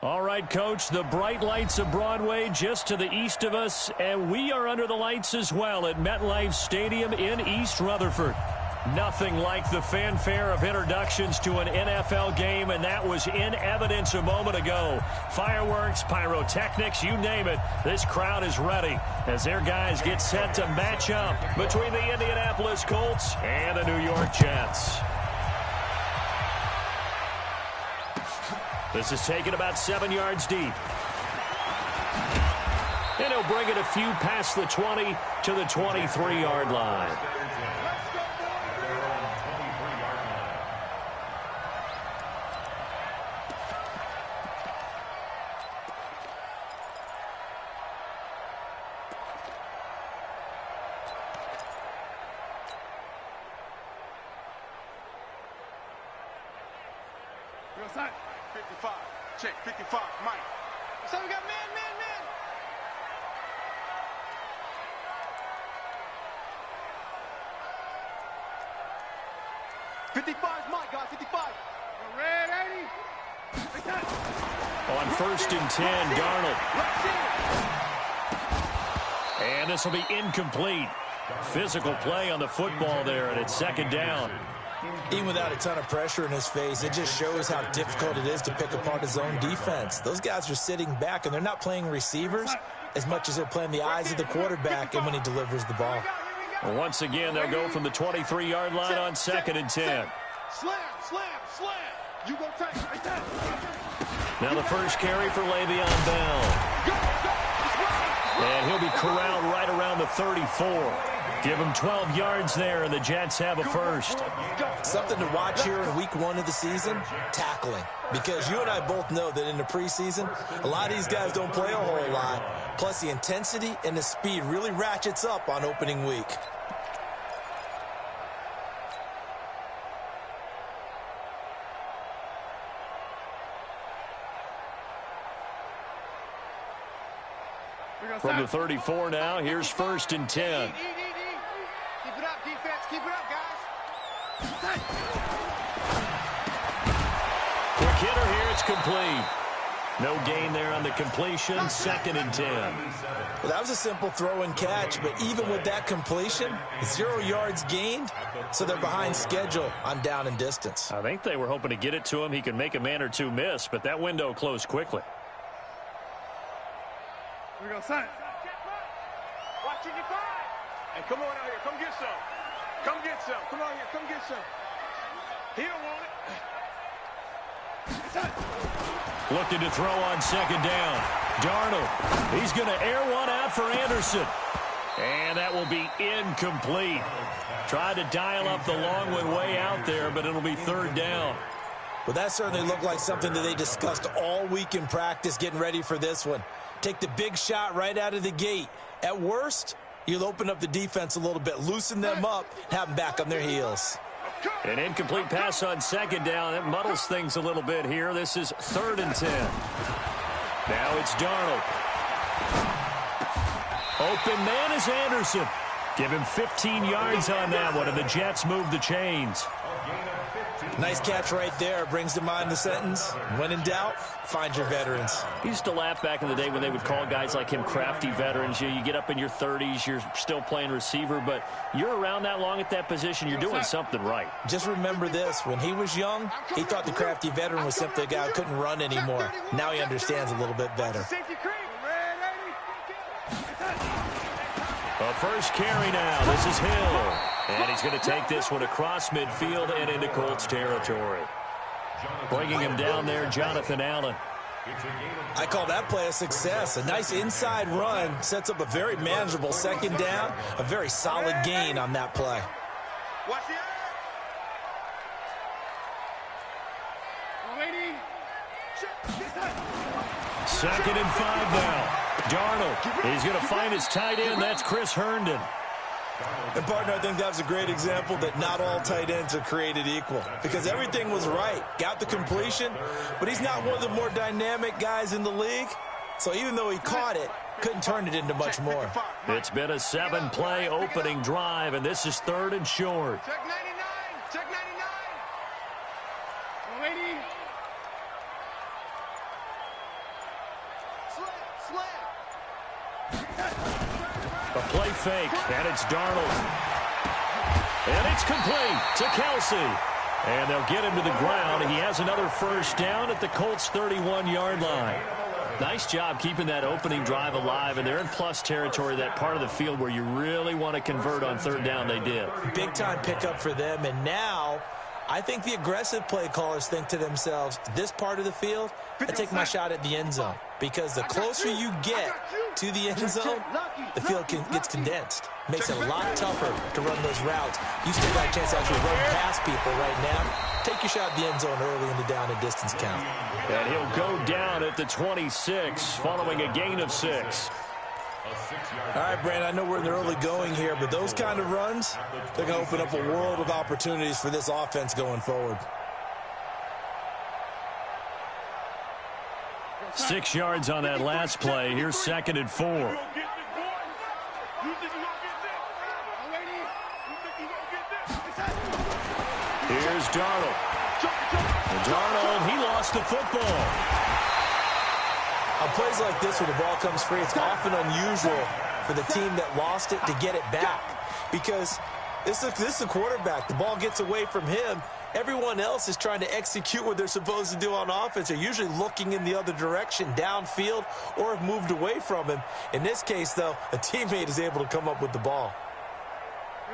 All right, Coach, the bright lights of Broadway just to the east of us, and we are under the lights as well at MetLife Stadium in East Rutherford. Nothing like the fanfare of introductions to an NFL game, and that was in evidence a moment ago. Fireworks, pyrotechnics, you name it. This crowd is ready as their guys get set to match up between the Indianapolis Colts and the New York Jets. This is taken about 7 yards deep. And he'll bring it a few past the 20 to the 23-yard line. Side. 55. Check. 55. Mike. So we got man. 55 is Mike, guys. 55. Red 80. On 1st and 10, Darnold. And this will be incomplete. Physical play on the football there, and it's 2nd down. Even without a ton of pressure in his face, it just shows how difficult it is to pick apart his own defense. Those guys are sitting back, and they're not playing receivers as much as they're playing the eyes of the quarterback and when he delivers the ball. Well, once again, they'll go from the 23-yard line on 2nd and 10. Slam. You go take. Now the first carry for Le'Veon Bell. And he'll be corralled right around the 34. Give him 12 yards there, and the Jets have a first. Something to watch here in week 1 of the season, tackling. Because you and I both know that in the preseason, a lot of these guys don't play a whole lot. Plus, the intensity and the speed really ratchets up on opening week. From the 34 now, here's 1st and 10. Keep it up, defense. Keep it up, guys. Quick hitter here. It's complete. No gain there on the completion. 2nd and 10. Well, that was a simple throw and catch, but even with that completion, 0 yards gained, so they're behind schedule on down and distance. I think they were hoping to get it to him. He could make a man or two miss, but that window closed quickly. Here we go, son. Watching your five. Hey, come on out here. Come get some. Come get some. Come on here. Come get some. He don't want it. Looking to throw on 2nd down. Darnold. He's going to air one out for Anderson. And that will be incomplete. Tried to dial up the long one way out there, but it'll be 3rd down. Well, that certainly looked like something that they discussed all week in practice getting ready for this one. Take the big shot right out of the gate. At worst, you'll open up the defense a little bit, loosen them up, have them back on their heels. An incomplete pass on 2nd down. That muddles things a little bit here. This is 3rd and 10. Now it's Darnold. Open man is Anderson. Give him 15 yards on that one, and the Jets move the chains. Nice catch right there. Brings to mind the sentence, when in doubt, find your veterans. He used to laugh back in the day when they would call guys like him crafty veterans. You get up in your 30s, you're still playing receiver, but you're around that long at that position, you're doing something right. Just remember this. When he was young, he thought the crafty veteran was simply a guy who couldn't run anymore. Now he understands a little bit better. A first carry now. This is Hill. And he's going to take this one across midfield and into Colts territory. Bringing him down there, Jonathan Allen. I call that play a success. A nice inside run sets up a very manageable 2nd down. A very solid gain on that play. Watch the 2nd and 5 now. Darnold. He's going to find his tight end. That's Chris Herndon. And, partner, I think that was a great example that not all tight ends are created equal. Because everything was right. Got the completion, but he's not one of the more dynamic guys in the league. So even though he caught it, couldn't turn it into much more. It's been a 7-play opening drive, and this is 3rd and short. Check 99. Check 99. 180. A play fake, and it's Darnold. And it's complete to Kelsey. And they'll get him to the ground. He has another first down at the Colts' 31-yard line. Nice job keeping that opening drive alive, and they're in plus territory, that part of the field where you really want to convert on third down. They did. Big-time pickup for them, and now I think the aggressive play callers think to themselves, this part of the field, I take my shot at the end zone, because the closer you get to the end zone, the field gets condensed. Makes it a lot tougher to run those routes. You still got a chance to actually run past people right now. Take your shot at the end zone early in the down and distance count. And he'll go down at the 26, following a gain of 6. All right, Brandon, I know we're in the early going here, but those kind of runs, they're going to open up a world of opportunities for this offense going forward. 6 yards on that last play. Here's 2nd and 4. Here's Darnold. And Darnold, he lost the football. On plays like this where the ball comes free, it's often unusual for the team that lost it to get it back, because this is the quarterback. The ball gets away from him. Everyone else is trying to execute what they're supposed to do on offense. They're usually looking in the other direction, downfield, or have moved away from him. In this case, though, a teammate is able to come up with the ball.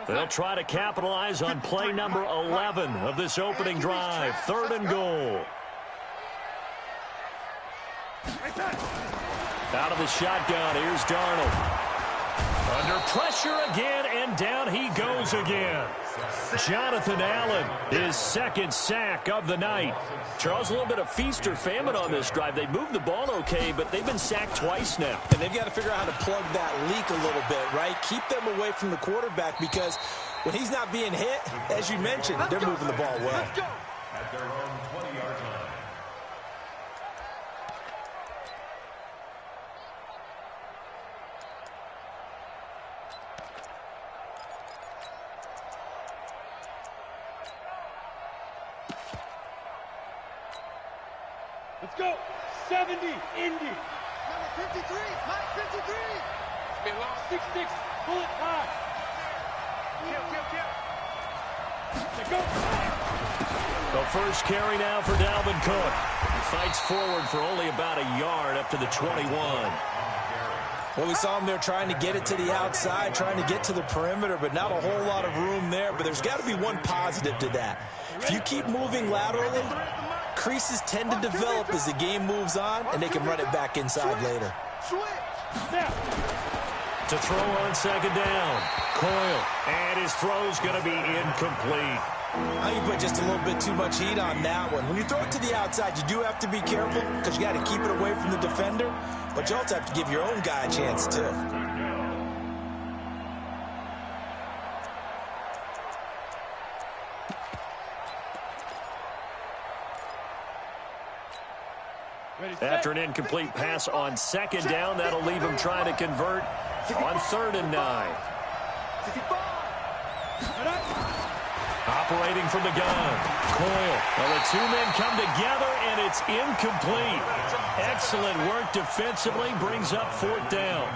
They'll try to capitalize on play number 11 of this opening drive. 3rd and goal. Out of the shotgun, here's Darnold. Under pressure again, and down he goes again. Jonathan Allen, his 2nd sack of the night. Charles, a little bit of feast or famine on this drive. They moved the ball okay, but they've been sacked twice now. And they've got to figure out how to plug that leak a little bit, right? Keep them away from the quarterback, because when he's not being hit, as you mentioned, they're moving the ball well. At their own 20-yard line. Let's go. 70, Indy. Number 53, Mike 53. It's been long. 6-6, bullet high. Let's go. The first carry now for Dalvin Cook. He fights forward for only about a yard up to the 21. Well, we saw him there trying to get it to the outside, trying to get to the perimeter, but not a whole lot of room there. But there's got to be one positive to that. If you keep moving laterally, creases tend to develop as the game moves on, and they can run it back inside later. To throw on 2nd down, Coyle, and his throw's going to be incomplete. I think you put just a little bit too much heat on that one. When you throw it to the outside, you do have to be careful, because you got to keep it away from the defender, but you also have to give your own guy a chance too. After an incomplete pass on 2nd down, that'll leave him trying to convert on 3rd and 9. Operating from the gun, Coyle. Well, the two men come together, and it's incomplete. Excellent work defensively, brings up 4th down.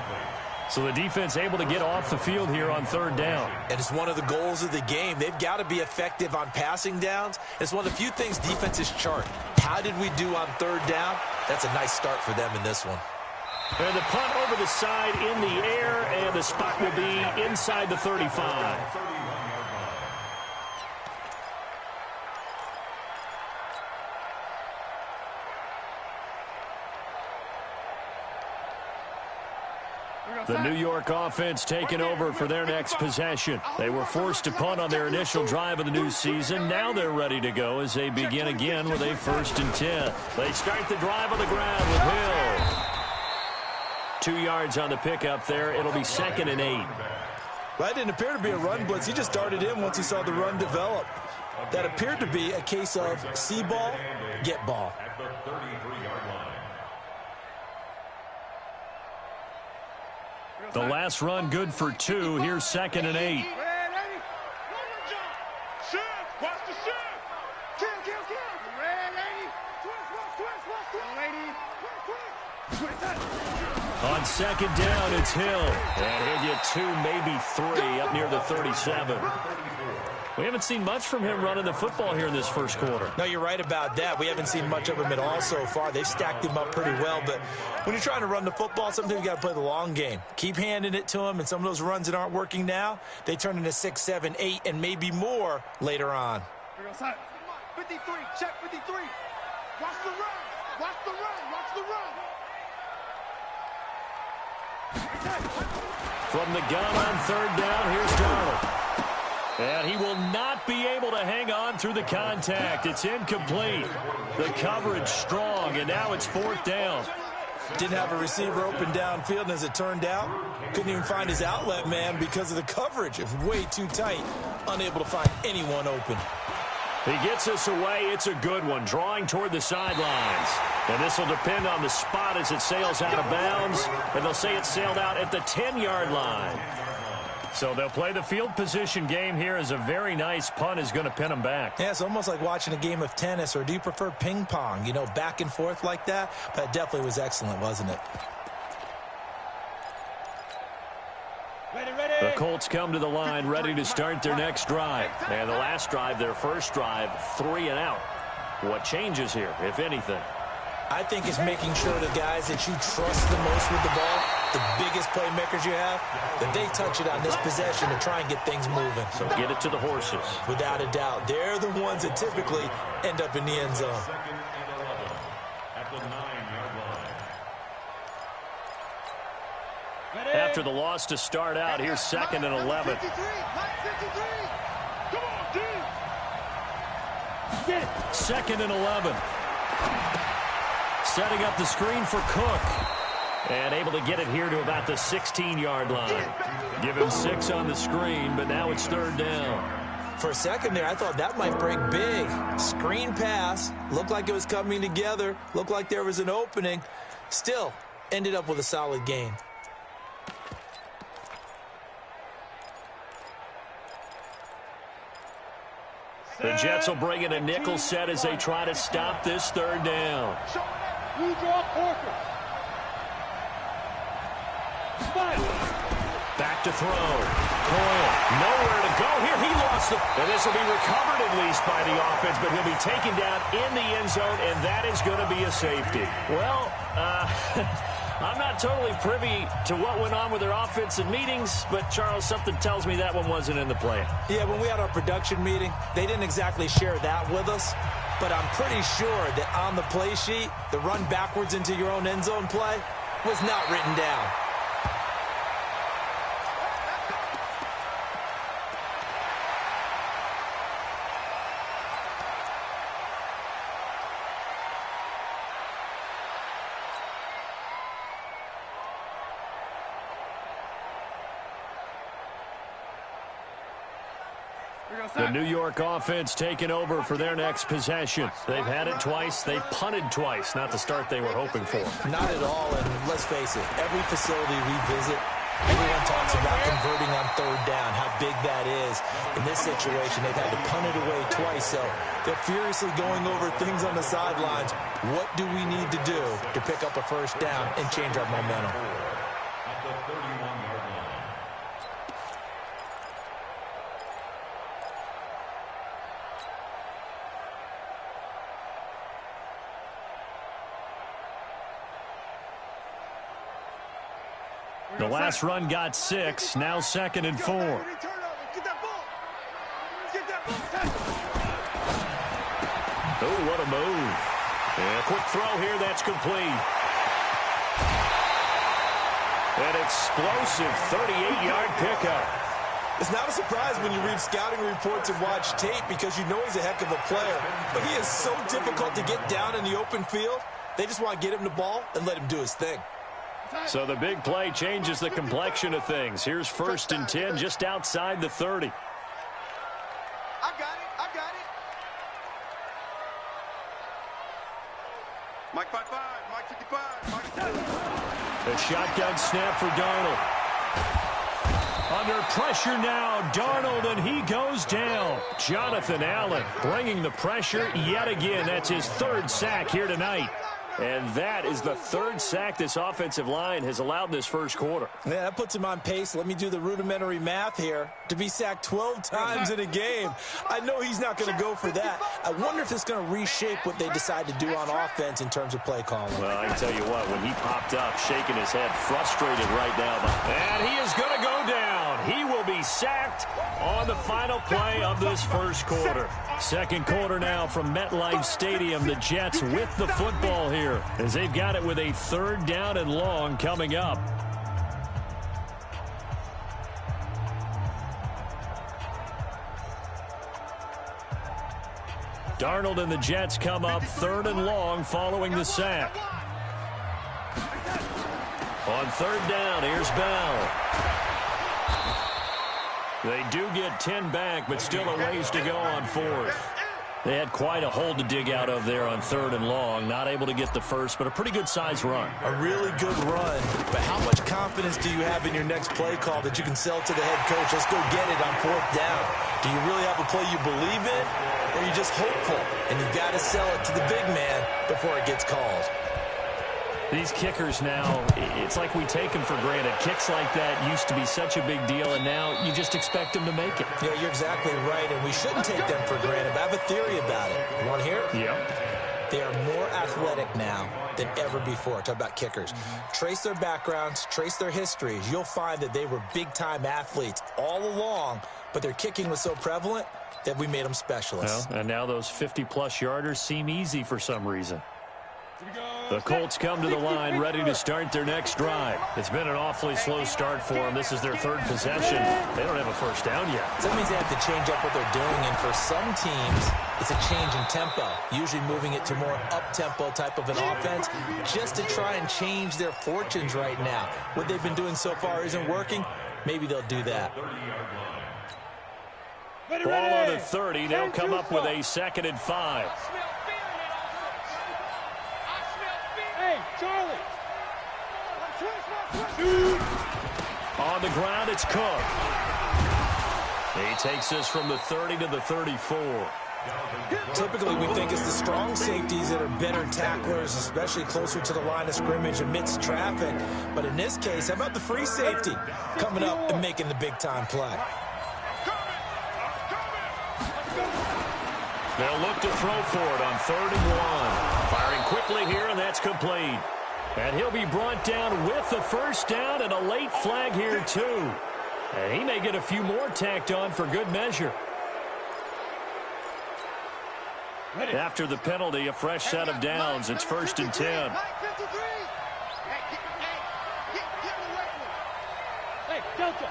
So the defense able to get off the field here on 3rd down. And it's one of the goals of the game. They've got to be effective on passing downs. It's one of the few things defenses chart. How did we do on 3rd down? That's a nice start for them in this one. And the punt over the side in the air, and the spot will be inside the 35. The New York offense taking over for their next possession. They were forced to punt on their initial drive of the new season. Now they're ready to go as they begin again with a 1st and 10. They start the drive on the ground with Hill. 2 yards on the pickup there. It'll be 2nd and 8. That didn't appear to be a run blitz. He just started in once he saw the run develop. That appeared to be a case of see ball, get ball. At the 33-yard line. The last run good for 2. Here's 2nd and 8. Shift. Watch the shift. Kill. Red 80. Twist. On second down, it's Hill. And he'll get 2, maybe 3 up near the 37. We haven't seen much from him running the football here in this first quarter. No, you're right about that. We haven't seen much of him at all so far. They've stacked him up pretty well, but when you're trying to run the football, sometimes you got to play the long game. Keep handing it to him, and some of those runs that aren't working now, they turn into 6, 7, 8, and maybe more later on. 53, check 53. Watch the run. Watch the run. Watch the run. From the gun on third down, here's Darnold. And he will not be able to hang on through the contact. It's incomplete. The coverage strong, and now it's fourth down. Didn't have a receiver open downfield, and as it turned out, couldn't even find his outlet man because of the coverage. It's way too tight, unable to find anyone open. He gets us away. It's a good one, drawing toward the sidelines. And this will depend on the spot as it sails out of bounds. And they'll say it sailed out at the 10-yard line. So they'll play the field position game here as a very nice punt is going to pin them back. Yeah, it's almost like watching a game of tennis, or do you prefer ping pong? You know, back and forth like that? That definitely was excellent, wasn't it? The Colts come to the line ready to start their next drive. And the last drive, their first drive, 3 and out. What changes here, if anything? I think it's making sure the guys that you trust the most with the ball, the biggest playmakers you have, that they touch it on this possession to try and get things moving. So get it to the horses. Without a doubt. They're the ones that typically end up in the end zone. After the loss to start out, here's 2nd and 11. 53, 53. Come on, dude. Get it. 2nd and 11. Setting up the screen for Cook. And able to get it here to about the 16-yard line. Give him 6 on the screen, but now it's 3rd down. For a second there, I thought that might break big. Screen pass. Looked like it was coming together. Looked like there was an opening. Still, ended up with a solid gain. The Jets will bring in a nickel set as they try to stop this 3rd down. You draw Corker. Back to throw. Coyle, nowhere to go here. He lost it. And this will be recovered at least by the offense, but he'll be taken down in the end zone, and that is going to be a safety. Well, I'm not totally privy to what went on with their offensive meetings, but, Charles, something tells me that one wasn't in the plan. Yeah, when we had our production meeting, they didn't exactly share that with us, but I'm pretty sure that on the play sheet, the run backwards into your own end zone play was not written down. The New York offense taking over for their next possession. They've had it twice. They've punted twice. Not the start they were hoping for. Not at all, and let's face it, every facility we visit, everyone talks about converting on 3rd down, how big that is. In this situation, they've had to punt it away twice, so they're furiously going over things on the sidelines. What do we need to do to pick up a 1st down and change our momentum? The last run got 6. Now 2nd and 4. Get that ball. Get that ball. Oh, what a move. And a quick throw here. That's complete. An explosive 38-yard pickup. It's not a surprise when you read scouting reports and watch tape because you know he's a heck of a player. But he is so difficult to get down in the open field. They just want to get him the ball and let him do his thing. So the big play changes the complexion of things. Here's 1st and 10 just outside the 30. I got it. I got it. Mike 55. Mike 55. Mike 55. A shotgun snap for Darnold. Under pressure now, Darnold, and he goes down. Jonathan Allen bringing the pressure yet again. That's his 3rd sack here tonight. And that is the third sack this offensive line has allowed in this first quarter. Yeah, that puts him on pace. Let me do the rudimentary math here. To be sacked 12 times in a game, I know he's not going to go for that. I wonder if it's going to reshape what they decide to do on offense in terms of play calling. Well, I can tell you what, when he popped up, shaking his head, frustrated right now. And he is going to go down. He will be sacked on the final play of this first quarter. Second quarter now from MetLife Stadium. The Jets with the football here as they've got it with a 3rd down and long coming up. Darnold and the Jets come up 3rd and long following the sack. On 3rd down, here's Bell. They do get 10 back, but still a ways to go on 4th. They had quite a hole to dig out of there on 3rd and long. Not able to get the first, but a pretty good-sized run. A really good run. But how much confidence do you have in your next play call that you can sell to the head coach? Let's go get it on 4th down. Do you really have a play you believe in, or are you just hopeful? And you've got to sell it to the big man before it gets called. These kickers now, it's like we take them for granted. Kicks like that used to be such a big deal, and now you just expect them to make it. Yeah, you're exactly right, and we shouldn't take them for granted. But I have a theory about it. You want to hear it? Yep. They are more athletic now than ever before. Talk about kickers. Trace their backgrounds, trace their histories. You'll find that they were big-time athletes all along, but their kicking was so prevalent that we made them specialists. Well, and now those 50-plus yarders seem easy for some reason. The Colts come to the line ready to start their next drive. It's been an awfully slow start for them. This is their 3rd possession. They don't have a first down yet. That means they have to change up what they're doing, and for some teams, it's a change in tempo, usually moving it to more up-tempo type of an offense just to try and change their fortunes right now. What they've been doing so far isn't working. Maybe they'll do that. Ball on the 30. They'll come up with a 2nd and 5. Charlie. On the ground, it's Cook. He takes this from the 30 to the 34. Typically, we think it's the strong safeties that are better tacklers, especially closer to the line of scrimmage amidst traffic. But in this case, how about the free safety coming up and making the big-time play? They'll look to throw for it on 3rd and 1. Firing quickly here, and that's complete. And he'll be brought down with the first down and a late flag here, too. And he may get a few more tacked on for good measure. After the penalty, a fresh set of downs. It's 1st and 10. Hey, Delta.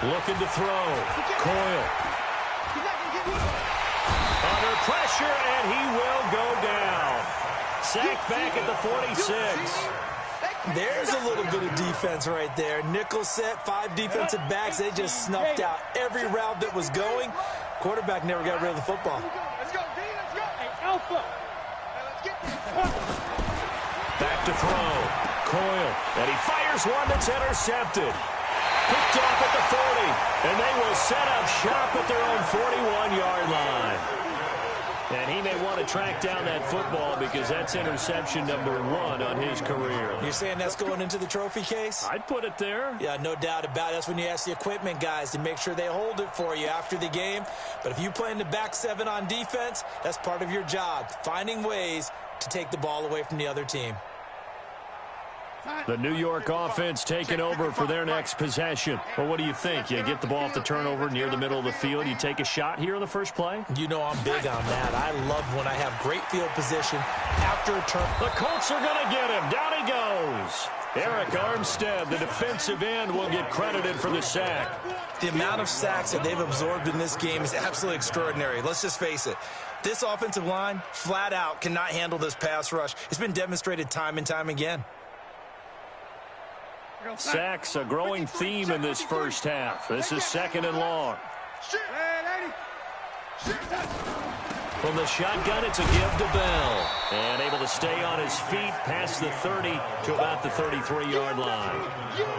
Looking to throw. Coyle. Under pressure, and he will go down. Sacked back at the 46. There's a little bit of defense right there. Nickel set, 5 defensive backs. They just snuffed out every route that was going. Quarterback never got rid of the football. Let's go, D, let's go. Hey, Alpha. Let's get this. Back to throw. Coyle. And he fires one that's intercepted. Picked off at the 40. And they will set up shop at their own 41-yard line. And he may want to track down that football because that's interception number 1 on his career. You're saying that's going into the trophy case? I'd put it there. Yeah, no doubt about it. That's when you ask the equipment guys to make sure they hold it for you after the game. But if you play in the back 7 on defense, that's part of your job, finding ways to take the ball away from the other team. The New York offense taking over for their next possession. Well, what do you think? You get the ball off the turnover near the middle of the field. You take a shot here in the first play? You know I'm big on that. I love when I have great field position after a turn. The Colts are going to get him. Down he goes. Eric Armstead, the defensive end, will get credited for the sack. The amount of sacks that they've absorbed in this game is absolutely extraordinary. Let's just face it. This offensive line, flat out, cannot handle this pass rush. It's been demonstrated time and time again. Sacks, a growing theme in this first half. This is 2nd and long. From the shotgun, it's a give to Bell. And able to stay on his feet past the 30 to about the 33-yard line.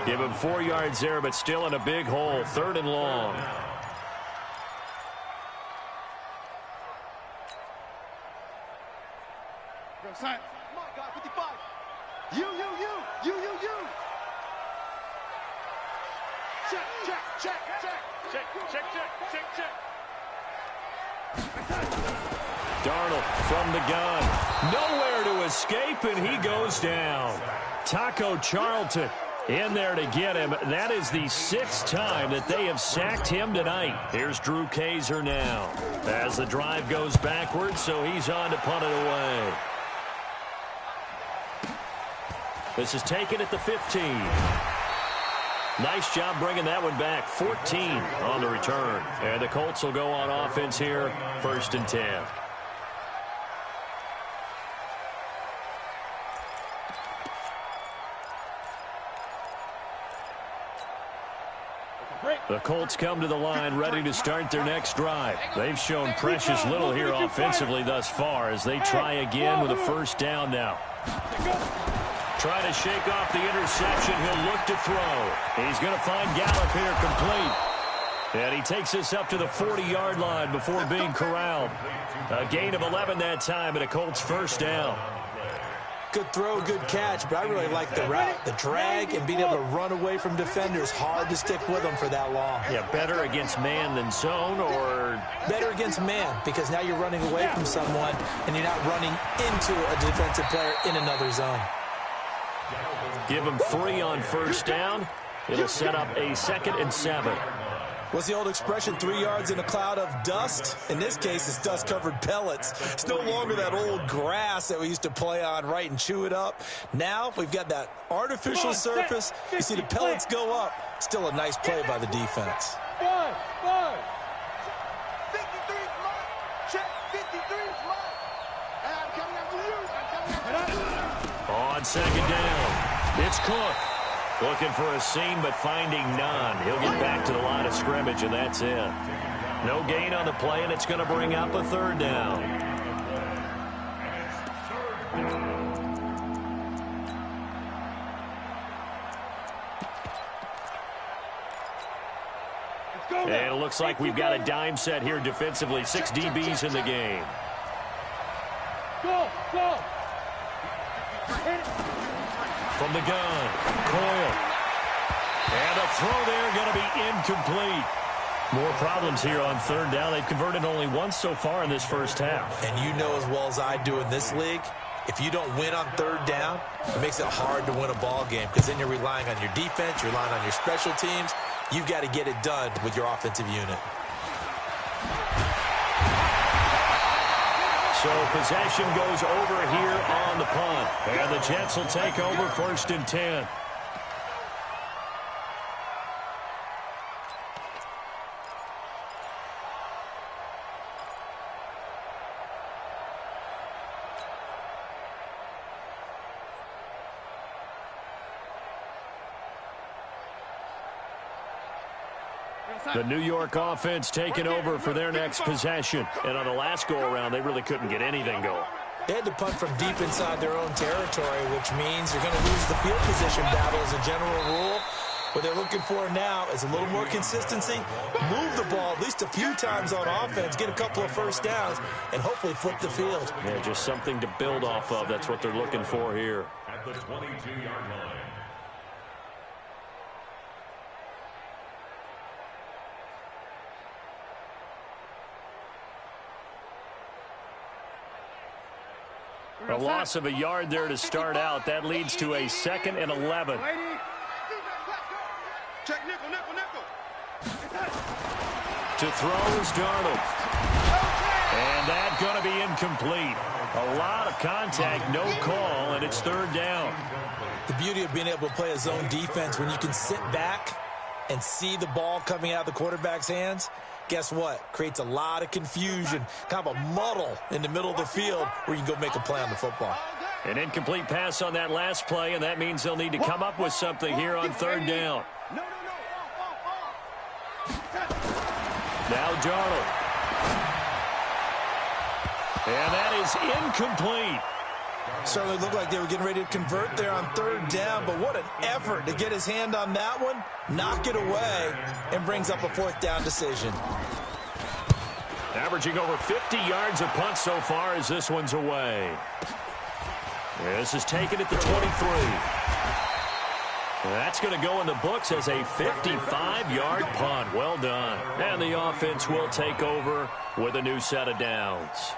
Give him 4 yards there, but still in a big hole. 3rd and long. Backside. My God, 55. You. Check. Darnold from the gun. Nowhere to escape, and he goes down. Taco Charlton in there to get him. That is the 6th time that they have sacked him tonight. Here's Drew Kaiser now as the drive goes backwards, so he's on to punt it away. This is taken at the 15. Nice job bringing that one back. 14 on the return. And the Colts will go on offense here, 1st and 10. The Colts come to the line ready to start their next drive. They've shown precious little here offensively thus far as they try again with a 1st down now. Trying to shake off the interception. He'll look to throw. He's going to find Gallup here complete. And he takes us up to the 40-yard line before being corralled. A gain of 11 that time and a Colts 1st down. Good throw, good catch, but I really like the route. The drag and being able to run away from defenders. Hard to stick with them for that long. Yeah, better against man than zone, or? Better against man, because now you're running away from someone and you're not running into a defensive player in another zone. Give him 3 on 1st down. It'll set up a 2nd and 7. What's the old expression, 3 yards in a cloud of dust? In this case, it's dust-covered pellets. It's no longer that old grass that we used to play on, right, and chew it up. Now we've got that artificial surface. You see the pellets go up. Still a nice play by the defense. 5. 53 is mine. Check. 53 is mine. And I'm coming after you. On 2nd down, it's Cook. Looking for a seam, but finding none. He'll get back to the line of scrimmage, and that's it. No gain on the play, and it's going to bring up a 3rd down. And it looks like we've got a dime set here defensively. 6 DBs in the game. Go. From the gun, Coyle. And a throw there going to be incomplete. More problems here on 3rd down. They've converted only once so far in this 1st half. And you know as well as I do in this league, if you don't win on 3rd down, it makes it hard to win a ball game because then you're relying on your defense, you're relying on your special teams. You've got to get it done with your offensive unit. So possession goes over here on the punt. And the Jets will take over 1st and 10. The New York offense taking over for their next possession. And on the last go-around, they really couldn't get anything going. They had to punt from deep inside their own territory, which means you're going to lose the field position battle as a general rule. What they're looking for now is a little more consistency, move the ball at least a few times on offense, get a couple of 1st downs, and hopefully flip the field. Yeah, just something to build off of. That's what they're looking for here. At the 22-yard line. A loss of a yard there to start out. That leads to a 2nd and 11. Check nickel. To throw is Darnold. And that's going to be incomplete. A lot of contact, no call, and it's 3rd down. The beauty of being able to play a zone defense when you can sit back and see the ball coming out of the quarterback's hands, guess what? Creates a lot of confusion, kind of a muddle in the middle of the field where you can go make a play on the football. An incomplete pass on that last play, and that means they'll need to come up with something here on 3rd down. Now Darnold. And that is incomplete. Certainly looked like they were getting ready to convert there on 3rd down, but what an effort to get his hand on that one, knock it away, and brings up a 4th down decision. Averaging over 50 yards a punt so far as this one's away. This is taken at the 23. That's going to go in the books as a 55-yard punt. Well done. And the offense will take over with a new set of downs.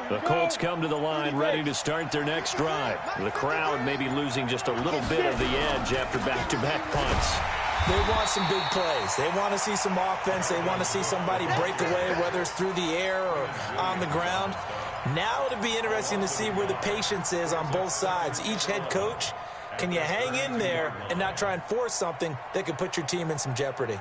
The Colts come to the line ready to start their next drive. The crowd may be losing just a little bit of the edge after back-to-back punts. They want some big plays. They want to see some offense. They want to see somebody break away, whether it's through the air or on the ground. Now it'll be interesting to see where the patience is on both sides. Each head coach, can you hang in there and not try and force something that could put your team in some jeopardy?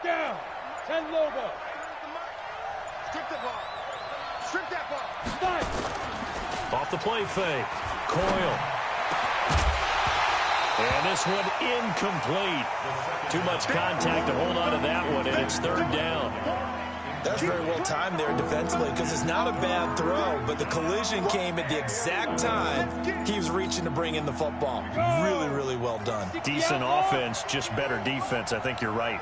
Down. 10 Lobo. Strip the ball. Strip that ball. Five. Off the play fake. Coyle. And this one incomplete. Too much contact to hold on to that one, and it's third down. That's very well timed there defensively because it's not a bad throw, but the collision came at the exact time he was reaching to bring in the football. Really, really well done. Decent offense, just better defense. I think you're right.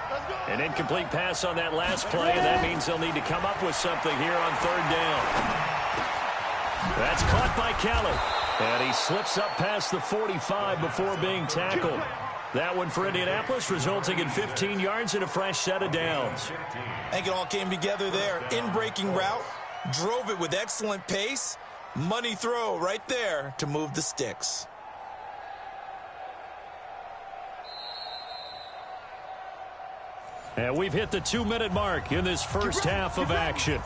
An incomplete pass on that last play, and that means they'll need to come up with something here on third down. That's caught by Kelly. And he slips up past the 45 before being tackled. That one for Indianapolis, resulting in 15 yards and a fresh set of downs. I think it all came together there. In-breaking route, drove it with excellent pace. Money throw right there to move the sticks. And we've hit the 2-minute mark in this first half of action.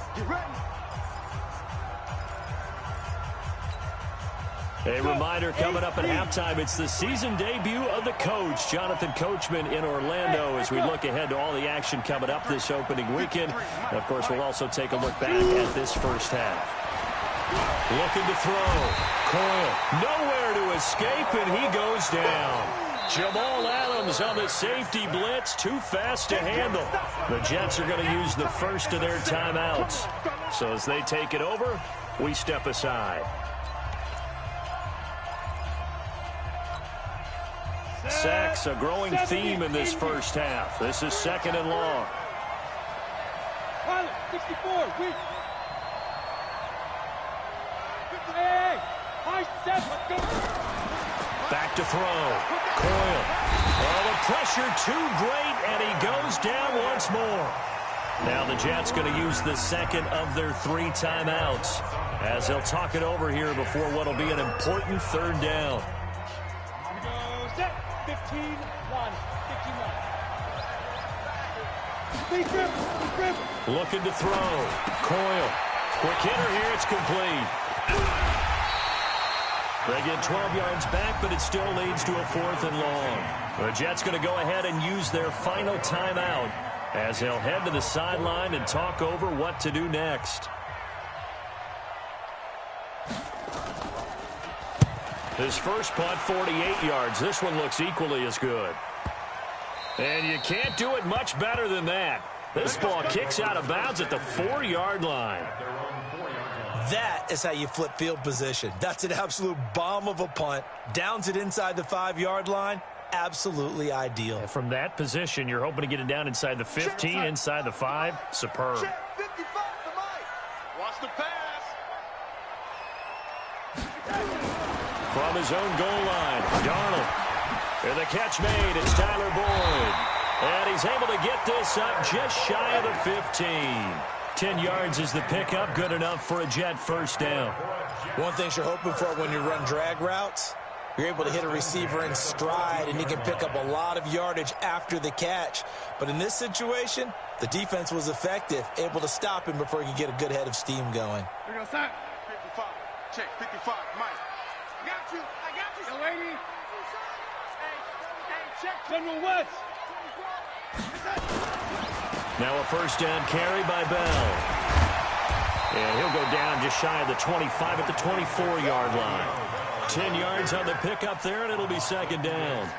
A reminder coming up at halftime, it's the season debut of the coach, Jonathan Coachman in Orlando, as we look ahead to all the action coming up this opening weekend. And, of course, we'll also take a look back at this first half. Looking to throw. Coyle nowhere to escape, and he goes down. Jamal Adams on the safety blitz, too fast to handle. The Jets are going to use the first of their timeouts. So as they take it over, we step aside. Sacks, a growing theme in this first half. This is second and long. Pilot, 64, weak. Hey, high set, let's go. Back to throw. Coyle. Oh, the pressure too great, and he goes down once more. Now the Jets going to use the second of their 3 timeouts as they'll talk it over here before what will be an important third down. 15, 1, 15. Looking to throw. Coyle. Quick hitter here. It's complete. They get 12 yards back, but it still leads to a 4th and long. The Jets going to go ahead and use their final timeout as they'll head to the sideline and talk over what to do next. His first punt, 48 yards. This one looks equally as good. And you can't do it much better than that. This ball kicks out of bounds at the 4-yard line. That is how you flip field position. That's an absolute bomb of a punt. Downs it inside the 5-yard line. Absolutely ideal. And from that position, you're hoping to get it down inside the 15, inside the 5. Superb. Watch the pass. From his own goal line, Darnold. And the catch made, it's Tyler Boyd. And he's able to get this up just shy of the 15. 10 yards is the pickup, good enough for a Jet first down. One thing you're hoping for when you run drag routes, You're able to hit a receiver in stride, and he can pick up a lot of yardage after the catch. But in this situation, the defense was effective, able to stop him before he could get a good head of steam going. Here we go, son. 55. Check, 55. Mike. I got you. Yo, lady. Hey, check. General West. Now a first down carry by Bell. And he'll go down just shy of the 25 at the 24-yard line. 10 yards on the pickup there, and it'll be second down.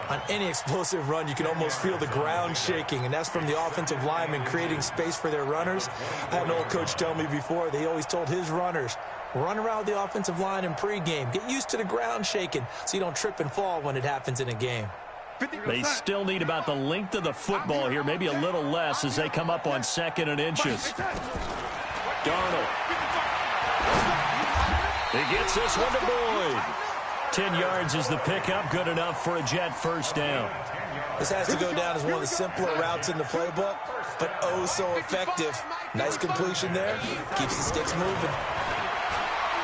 On any explosive run, you can almost feel the ground shaking, and that's from the offensive linemen creating space for their runners. I had an old coach tell me before, they always told his runners, run around with the offensive line in pregame. Get used to the ground shaking so you don't trip and fall when it happens in a game. They still need about the length of the football here, maybe a little less as they come up on 2nd and inches. Darnold. He gets this one to Boyd. 10 yards is the pickup, good enough for a Jet first down. This has to go down as one of the simpler routes in the playbook, but oh so effective. Nice completion there. Keeps the sticks moving.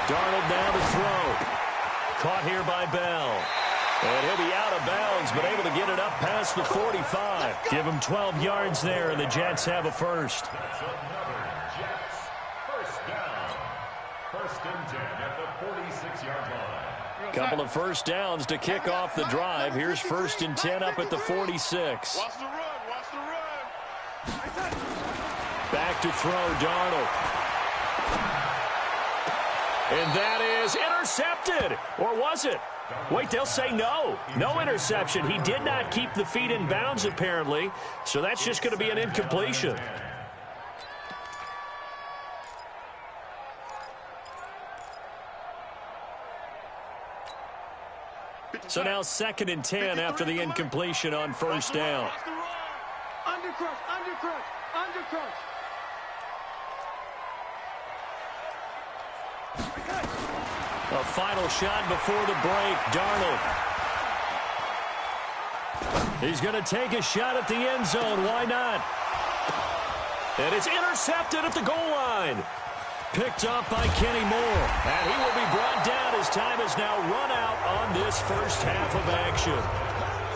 Darnold now to throw. Caught here by Bell. And he'll be out of bounds, but able to get it up past the 45. Give him 12 yards there, and the Jets have a first. First and 10 at the 46-yard line. Couple of first downs to kick off the drive. Here's first and 10 up at the 46. Watch the run. Watch the run. Back to throw, Darnold. And that is intercepted. Or was it? Wait, they'll say no. No interception. He did not keep the feet in bounds, apparently. So that's just going to be an incompletion. So now 2nd and 10 after the incompletion on first down. Undercrush. A final shot before the break. Darnold. He's going to take a shot at the end zone. Why not? And it's intercepted at the goal line. Picked up by Kenny Moore. And he will be brought down as time has now run out on this first half of action.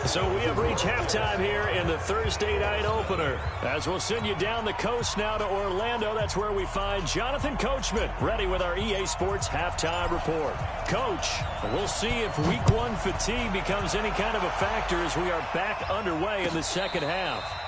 So we have reached halftime here in the Thursday night opener. As we'll send you down the coast now to Orlando, that's where we find Jonathan Coachman ready with our EA Sports halftime report. Coach, we'll see if week 1 fatigue becomes any kind of a factor as we are back underway in the second half.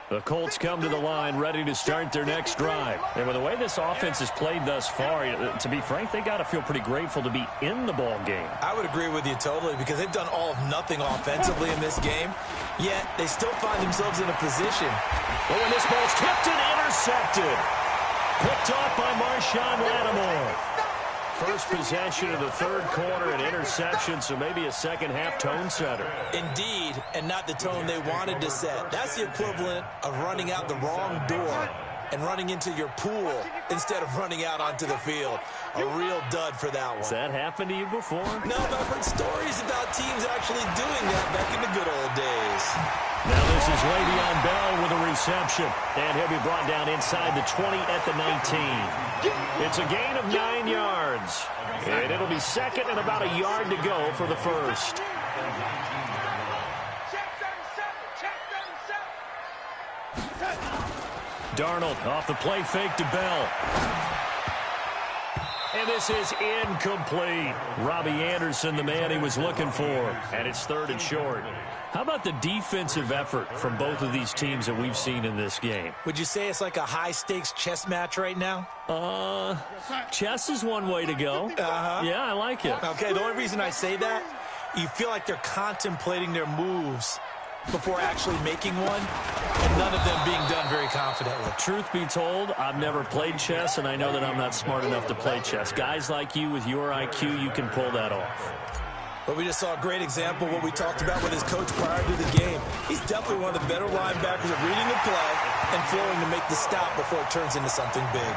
The Colts come to the line ready to start their next drive. And with the way this offense has played thus far, to be frank, they got to feel pretty grateful to be in the ball game. I would agree with you totally because they've done all of nothing offensively in this game, yet they still find themselves in a position. But when this ball's tipped and intercepted, picked off by Marshawn Lattimore. First possession of the third quarter, an interception, so maybe a second-half tone setter. Indeed, and not the tone they wanted to set. That's the equivalent of running out the wrong door and running into your pool instead of running out onto the field. A real dud for that one. Has that happened to you before? No, but I've heard stories about teams actually doing that back in the good old days. Now this is Le'Veon Bell with a reception. And he'll be brought down inside the 20 at the 19. It's a gain of 9 yards. And it'll be second and about a yard to go for the first. Darnold off the play fake to Bell. And this is incomplete. Robbie Anderson, the man he was looking for. And it's third and short. How about the defensive effort from both of these teams that we've seen in this game? Would you say it's like a high-stakes chess match right now? Chess is one way to go. Yeah, I like it. Okay, the only reason I say that, you feel like they're contemplating their moves before actually making one, and none of them being done very confidently. Truth be told, I've never played chess, and I know that I'm not smart enough to play chess. Guys like you with your IQ, you can pull that off. But we just saw a great example of what we talked about with his coach prior to the game. He's definitely one of the better linebackers at reading the play and flowing to make the stop before it turns into something big.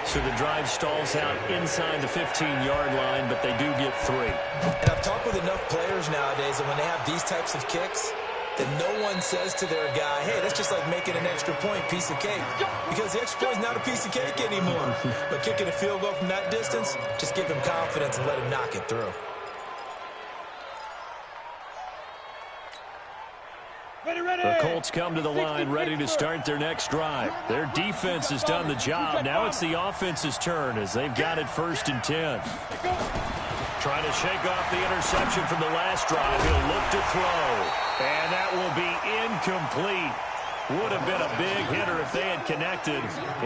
So the drive stalls out inside the 15-yard line, but they do get 3. And I've talked with enough players nowadays that when they have these types of kicks, that no one says to their guy, hey, that's just like making an extra point, piece of cake. Because the extra point is not a piece of cake anymore. But kicking a field goal from that distance, just give him confidence and let him knock it through. The Colts come to the line ready to start their next drive. Their defense has done the job. Now it's the offense's turn as they've got it 1st and 10. Trying to shake off the interception from the last drive. He'll look to throw. And that will be incomplete. Would have been a big hitter if they had connected.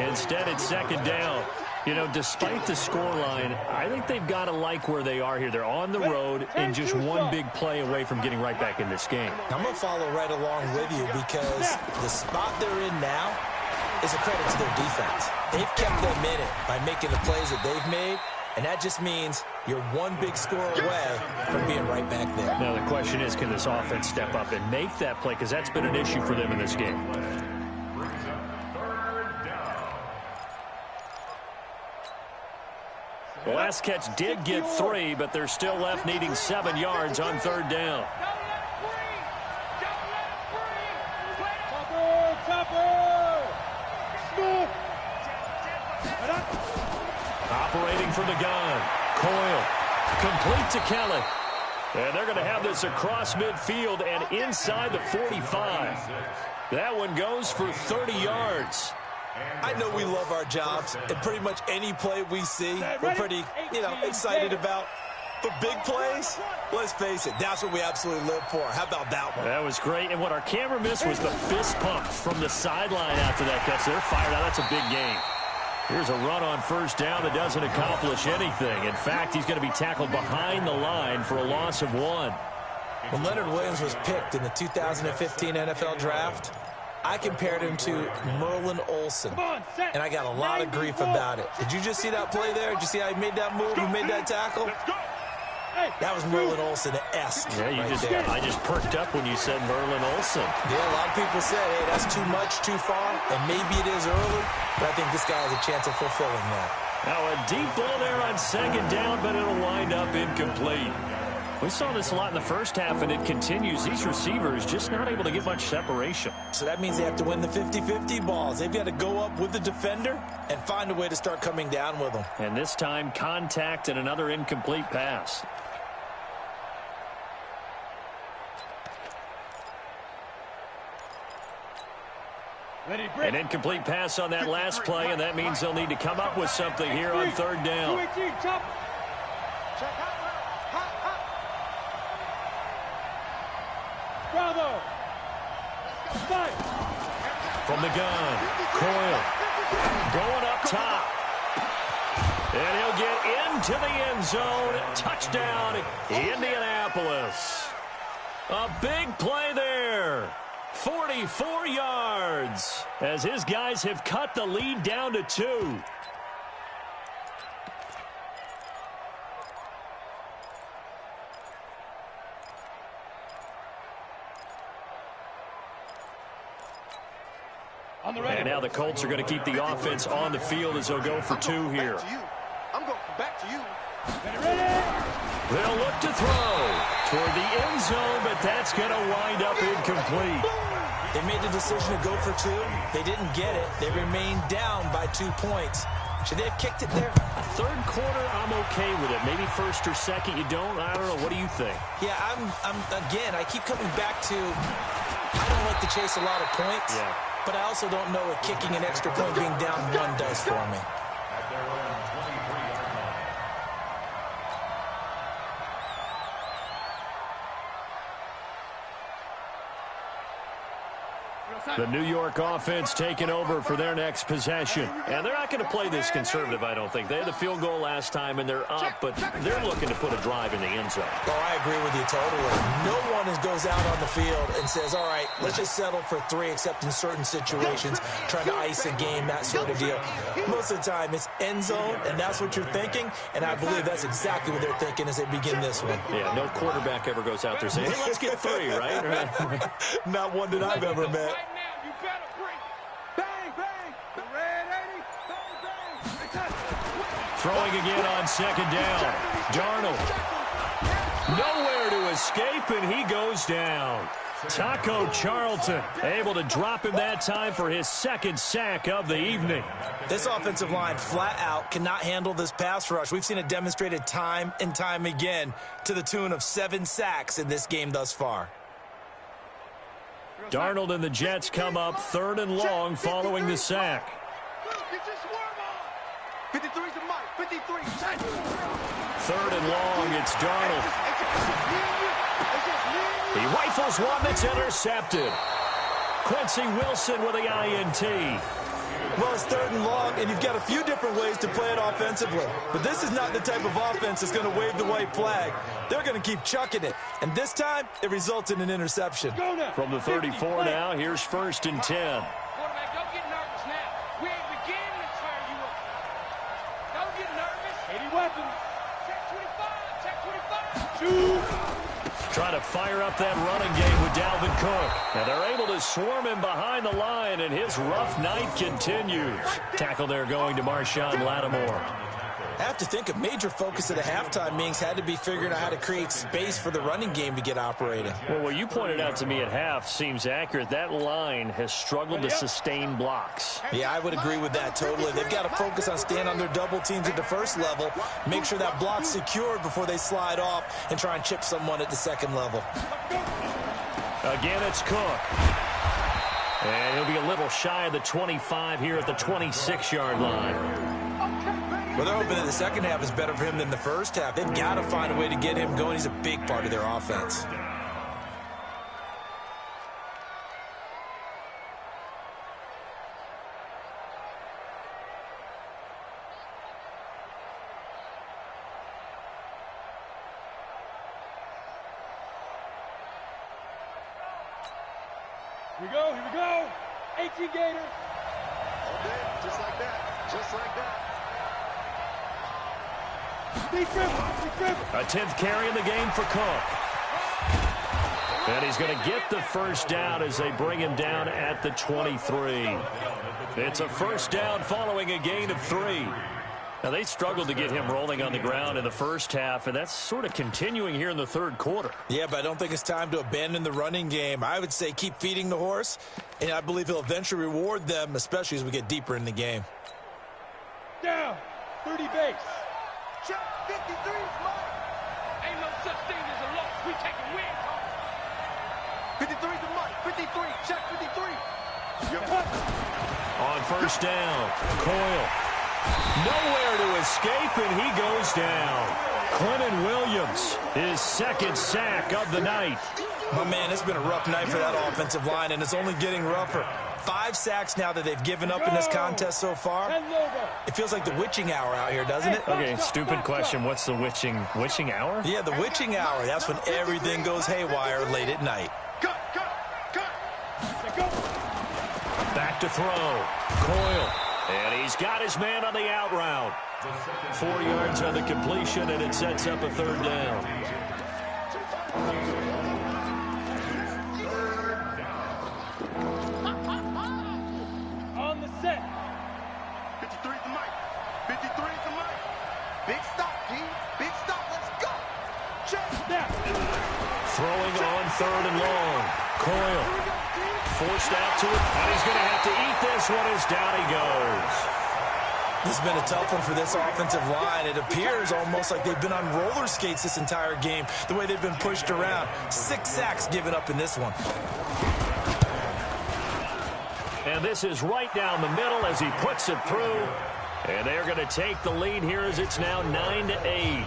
Instead, it's 2nd down. You know, despite the scoreline, I think they've got to like where they are here. They're on the road and just one big play away from getting right back in this game. I'm going to follow right along with you because the spot they're in now is a credit to their defense. They've kept them in it by making the plays that they've made, and that just means you're one big score away from being right back there. Now, the question is, can this offense step up and make that play? Because that's been an issue for them in this game. The last catch did get 3, but they're still left needing 7 yards on 3rd down. Operating from the gun. Coyle. Complete to Kelly. And they're going to have this across midfield and inside the 45. That one goes for 30 yards. I know we love our jobs, and pretty much any play we see, we're pretty, excited about. But big plays, let's face it, that's what we absolutely live for. How about that one? That was great. And what our camera missed was the fist pump from the sideline after that catch. They're fired out. That's a big game. Here's a run on 1st down that doesn't accomplish anything. In fact, he's going to be tackled behind the line for a loss of 1. When Leonard Williams was picked in the 2015 NFL Draft, I compared him to Merlin Olsen, and I got a lot of grief about it. Did you just see that play there? Did you see how he made that move? He made that tackle? That was Merlin Olsen-esque. Yeah, I just perked up when you said Merlin Olsen. Yeah, a lot of people said, hey, that's too much, too far, and maybe it is early, but I think this guy has a chance of fulfilling that. Now a deep ball there on 2nd down, but it'll wind up incomplete. We saw this a lot in the first half, and it continues. These receivers just not able to get much separation. So that means they have to win the 50-50 balls. They've got to go up with the defender and find a way to start coming down with them. And this time, contact and another incomplete pass. An incomplete pass on that last play, and that means they'll need to come up with something here on 3rd down. Bravo. From the gun, Coyle going up top. And he'll get into the end zone. Touchdown, Indianapolis. A big play there. 44 yards as his guys have cut the lead down to 2. And now the Colts are going to keep the offense on the field as they'll go for 2 here. I'm going back to you. They'll look to throw toward the end zone, but that's going to wind up incomplete. They made the decision to go for 2. They didn't get it. They remained down by 2 points. Should they have kicked it there? 3rd quarter, I'm okay with it. Maybe 1st or 2nd, you don't. I don't know. What do you think? Yeah, again, I keep coming back to I don't like to chase a lot of points. Yeah. But I also don't know what kicking an extra point being down 1 does for me. The New York offense taking over for their next possession. And they're not going to play this conservative, I don't think. They had the field goal last time, and they're up, but they're looking to put a drive in the end zone. Oh, I agree with you totally. No one goes out on the field and says, all right, let's just settle for 3, except in certain situations, trying to ice a game, that sort of deal. Most of the time, it's end zone, and that's what you're thinking, and I believe that's exactly what they're thinking as they begin this one. Yeah, no quarterback ever goes out there saying, hey, let's get 3, right? Not one that I've ever met. You better bring. Bang, bang. The red 80. Bang, bang. Throwing again on second down. Darnold. Nowhere to escape, and he goes down. Taco Charlton able to drop him that time for his second sack of the evening. This offensive line flat out cannot handle this pass rush. We've seen it demonstrated time and time again to the tune of 7 sacks in this game thus far. Darnold and the Jets come up 3rd and long following the sack. Get your swerve on. 53's a Mike. 53. 3rd and long, it's Darnold. He rifles one that's intercepted. Quincy Wilson with the INT. Well, it's 3rd and long, and you've got a few different ways to play it offensively. But this is not the type of offense that's going to wave the white flag. They're going to keep chucking it. And this time, it results in an interception. From the 34 now, here's 1st and 10. Quarterback, don't get nervous now. We ain't beginning to tear you up. Don't get nervous. 80 weapons. Check 25. Check 25. Trying to fire up that running game with Dalvin Cook. And they're able to swarm him behind the line, and his rough night continues. Tackle there going to Marshawn Lattimore. I have to think a major focus of the halftime meetings had to be figuring out how to create space for the running game to get operating. Well, what you pointed out to me at half seems accurate. That line has struggled to sustain blocks. Yeah, I would agree with that totally. They've got to focus on staying on their double teams at the first level, make sure that block's secured before they slide off and try and chip someone at the second level. Again, it's Cook. And he'll be a little shy of the 25 here at the 26-yard line. Well, they're hoping that the second half is better for him than the first half. They've got to find a way to get him going. He's a big part of their offense. Here we go. Here we go. 18 Gator. Okay, just like that. Just like that. A 10th carry in the game for Cook. And he's going to get the first down as they bring him down at the 23. It's a first down following a gain of 3. Now, they struggled to get him rolling on the ground in the first half, and that's sort of continuing here in the 3rd quarter. Yeah, but I don't think it's time to abandon the running game. I would say keep feeding the horse, and I believe he'll eventually reward them, especially as we get deeper in the game. Down. 30 base. Check 53's Mike. Ain't no such thing as a loss. We taking wins home. 53's a Mike. 53. Check 53. On first down, Coyle. Nowhere to escape, and he goes down. Quentin Williams, his 2nd sack of the night. My man, it's been a rough night for that offensive line, and it's only getting rougher. 5 sacks now that they've given up in this contest so far. It feels like the witching hour out here, doesn't it? Okay, stupid question. What's the witching hour? Yeah, the witching hour. That's when everything goes haywire late at night. Cut. Back to throw. Coyle. And he's got his man on the out route. 4 yards on the completion, and it sets up a 3rd down. On the set. 53's the Mike. 53's the Mike. Big stop, G. Big stop. Let's go. Check. Snap. Throwing on 3rd and long. Coyle. Forced out to it, and he's going to have to eat this one as down he goes. This has been a tough one for this offensive line. It appears almost like they've been on roller skates this entire game, the way they've been pushed around. 6 sacks given up in this one. And this is right down the middle as he puts it through. And they're going to take the lead here as it's now 9-8.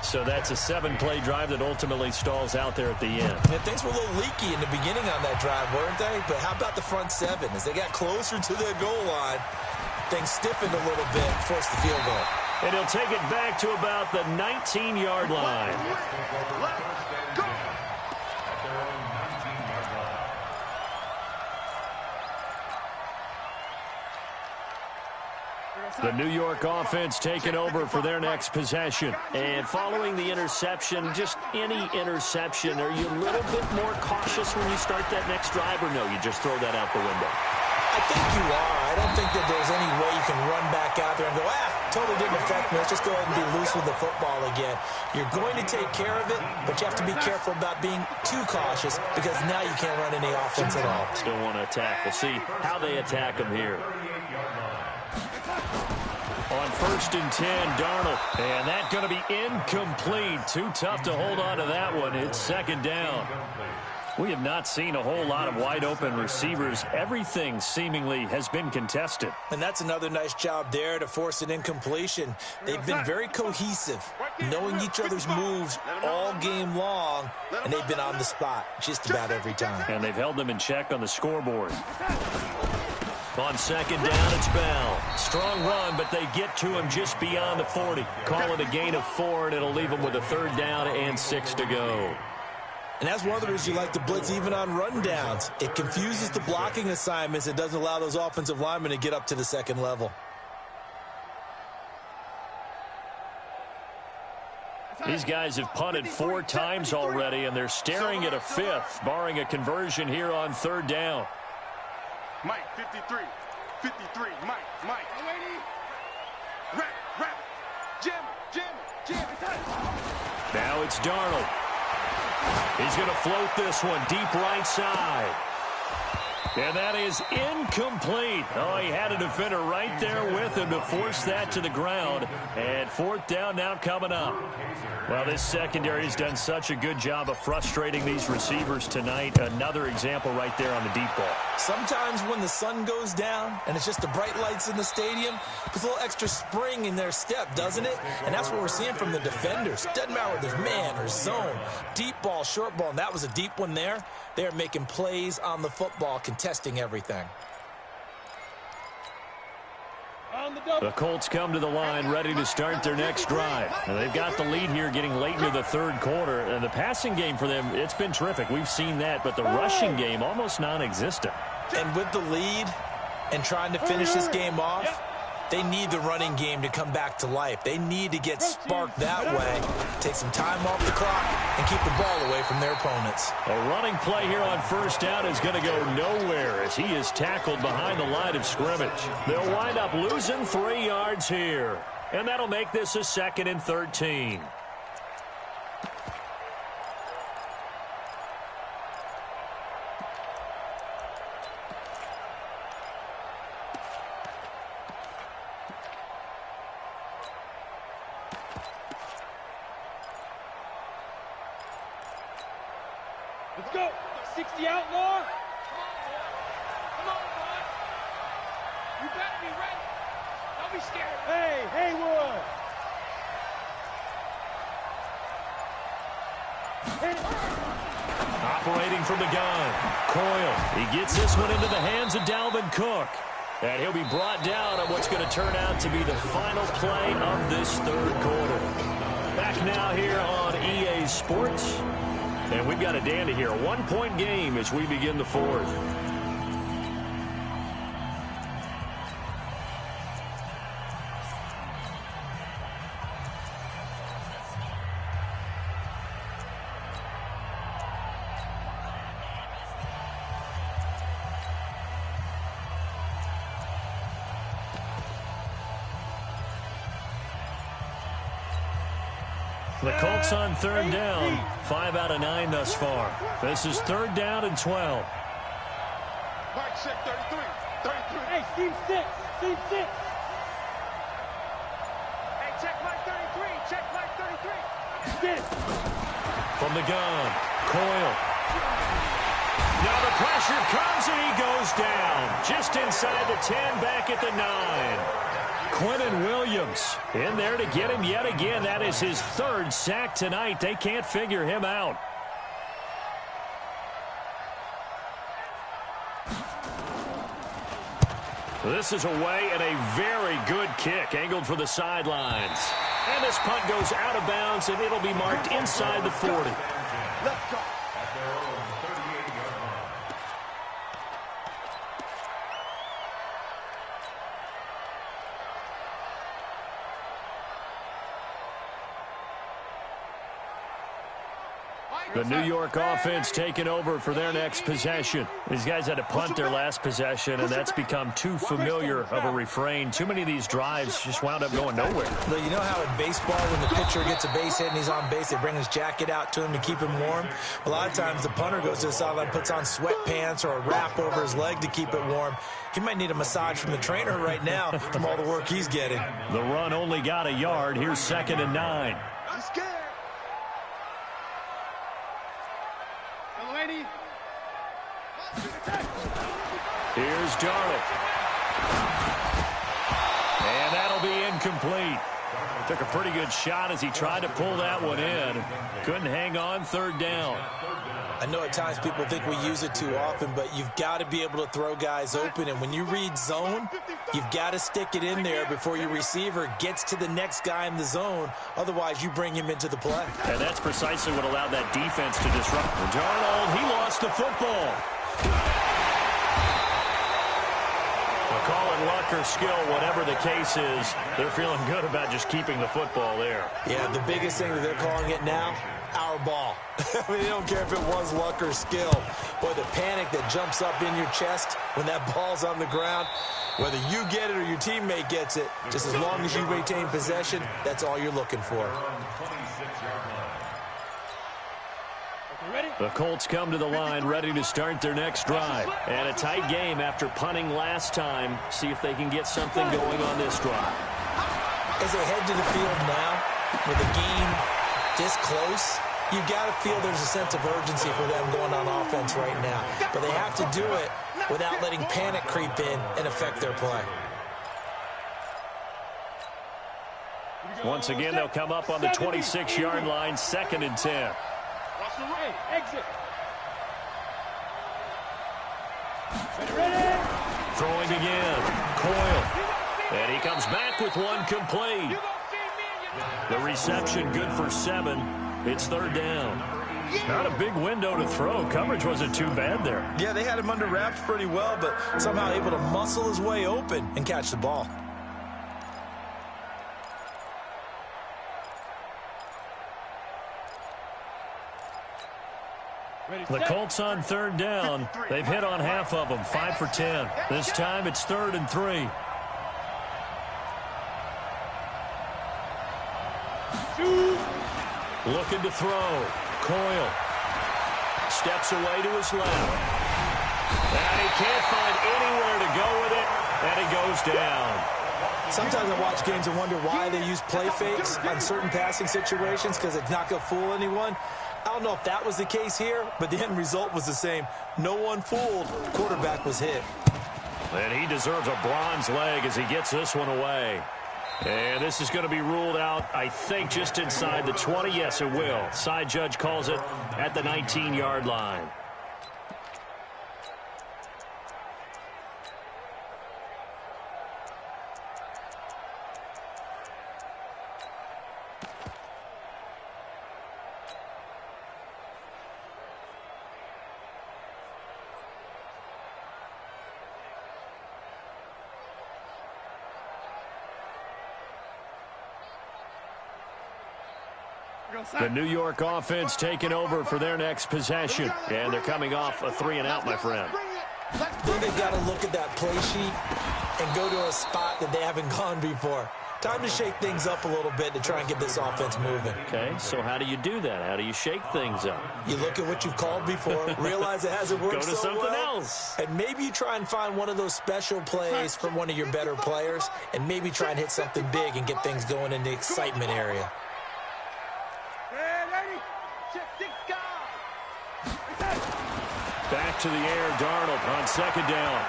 So that's a 7-play drive that ultimately stalls out there at the end. And things were a little leaky in the beginning on that drive, weren't they? But how about the front 7? As they got closer to their goal line, things stiffened a little bit, forced the field goal. And he'll take it back to about the 19-yard line. Let's go. The New York offense taking over for their next possession. And following the interception, just any interception, are you a little bit more cautious when you start that next drive, or no, you just throw that out the window? I think you are. I don't think that there's any way you can run back out there and go, totally didn't effect, let's just go ahead and be loose with the football again. You're going to take care of it, but you have to be careful about being too cautious because now you can't run any offense at all. Still want to attack. We'll see how they attack him here. On 1st and 10, Darnold. And that's going to be incomplete. Too tough to hold on to that one. It's 2nd down. We have not seen a whole lot of wide-open receivers. Everything seemingly has been contested. And that's another nice job there to force an incompletion. They've been very cohesive, knowing each other's moves all game long, and they've been on the spot just about every time. And they've held them in check on the scoreboard. On 2nd down, it's Bell. Strong run, but they get to him just beyond the 40. Call it a gain of 4, and it'll leave them with a 3rd down and 6 to go. And that's one of the reasons you like to blitz even on rundowns. It confuses the blocking assignments. It doesn't allow those offensive linemen to get up to the 2nd level. These guys have punted 4 times already, and they're staring at a 5th, barring a conversion here on 3rd down. Mike, 53. 53. Mike. Rap. Jim. Now it's Darnold. He's going to float this one deep right side. And that is incomplete. Oh, he had a defender right there with him to force that to the ground. And 4th down now coming up. Well, this secondary has done such a good job of frustrating these receivers tonight. Another example right there on the deep ball. Sometimes when the sun goes down and it's just the bright lights in the stadium, puts a little extra spring in their step, doesn't it? And that's what we're seeing from the defenders. Doesn't matter whether there's man or zone. Deep ball, short ball, and that was a deep one there. They're making plays on the football, contesting everything. The Colts come to the line ready to start their next drive. Now, they've got the lead here getting late into the 3rd quarter. And the passing game for them, it's been terrific. We've seen that, but the rushing game almost non-existent. And with the lead and trying to finish this game off, they need the running game to come back to life. They need to get sparked that way, take some time off the clock, and keep the ball away from their opponents. A running play here on 1st down is going to go nowhere as he is tackled behind the line of scrimmage. They'll wind up losing 3 yards here, and that'll make this a 2nd and 13. Let's go. 60 outlaw. Come on, Ron. You better be ready. Don't be scared. Hey, Haywood. Operating from the gun, Coyle. He gets this one into the hands of Dalvin Cook. And he'll be brought down on what's going to turn out to be the final play of this 3rd quarter. Back now here on EA Sports. And we've got a dandy here, a 1-point game as we begin the 4th. The Colts on 3rd down, 5 out of 9 thus far. This is 3rd down and 12. Mike, check 33. 33. Hey, Steve 6. Steve 6. Hey, check Mike 33. Check Mike 33. Get it. From the gun, Coyle. Now the pressure comes and he goes down. Just inside the 10, back at the 9. Quentin Williams in there to get him yet again. That is his 3rd sack tonight. They can't figure him out. This is away and a very good kick angled for the sidelines. And this punt goes out of bounds and it'll be marked inside the 40. Let's go. The New York offense taking over for their next possession. These guys had to punt their last possession, and that's become too familiar of a refrain. Too many of these drives just wound up going nowhere. But you know how in baseball, when the pitcher gets a base hit and he's on base, they bring his jacket out to him to keep him warm? A lot of times the punter goes to the sideline, puts on sweatpants or a wrap over his leg to keep it warm. He might need a massage from the trainer right now from all the work he's getting. The run only got a yard. Here's 2nd and 9. I'm scared. Here's Darnold. And that'll be incomplete. Took a pretty good shot as he tried to pull that one in. Couldn't hang on. 3rd down. I know at times people think we use it too often, but you've got to be able to throw guys open. And when you read zone, you've got to stick it in there before your receiver gets to the next guy in the zone. Otherwise, you bring him into the play. And that's precisely what allowed that defense to disrupt. Darnold, he lost the football. Call it luck or skill, whatever the case is, they're feeling good about just keeping the football there. Yeah, the biggest thing that they're calling it now, our ball. I mean, they don't care if it was luck or skill. Boy, the panic that jumps up in your chest when that ball's on the ground, whether you get it or your teammate gets it, just as long as you retain possession, that's all you're looking for. The Colts come to the line ready to start their next drive. And a tight game after punting last time. See if they can get something going on this drive. As they head to the field now, with the game this close, you've got to feel there's a sense of urgency for them going on offense right now. But they have to do it without letting panic creep in and affect their play. Once again, they'll come up on the 26-yard line, 2nd and 10. Exit. Throwing again. Coyle. And he comes back with one complete. The reception good for 7. It's 3rd down. Not a big window to throw. Coverage wasn't too bad there. Yeah, they had him under wraps pretty well, but somehow able to muscle his way open and catch the ball. The Colts on 3rd down. They've hit on half of them, 5 for 10. This time it's 3rd and 3. Looking to throw. Coyle steps away to his left. And he can't find anywhere to go with it, and he goes down. Sometimes I watch games and wonder why they use play fakes on certain passing situations because it's not going to fool anyone. I don't know if that was the case here, but the end result was the same. No one fooled. Quarterback was hit. And he deserves a bronze leg as he gets this one away. And this is going to be ruled out, I think, just inside the 20. Yes, it will. Side judge calls it at the 19-yard line. The New York offense taking over for their next possession. And they're coming off a 3-and-out, my friend. I think they've got to look at that play sheet and go to a spot that they haven't gone before. Time to shake things up a little bit to try and get this offense moving. Okay, so how do you do that? How do you shake things up? You look at what you've called before, realize it hasn't worked Go to so something well, else. and maybe you try and find one of those special plays from one of your better players, and maybe try and hit something big and get things going in the excitement area. Back to the air, Darnold on 2nd down.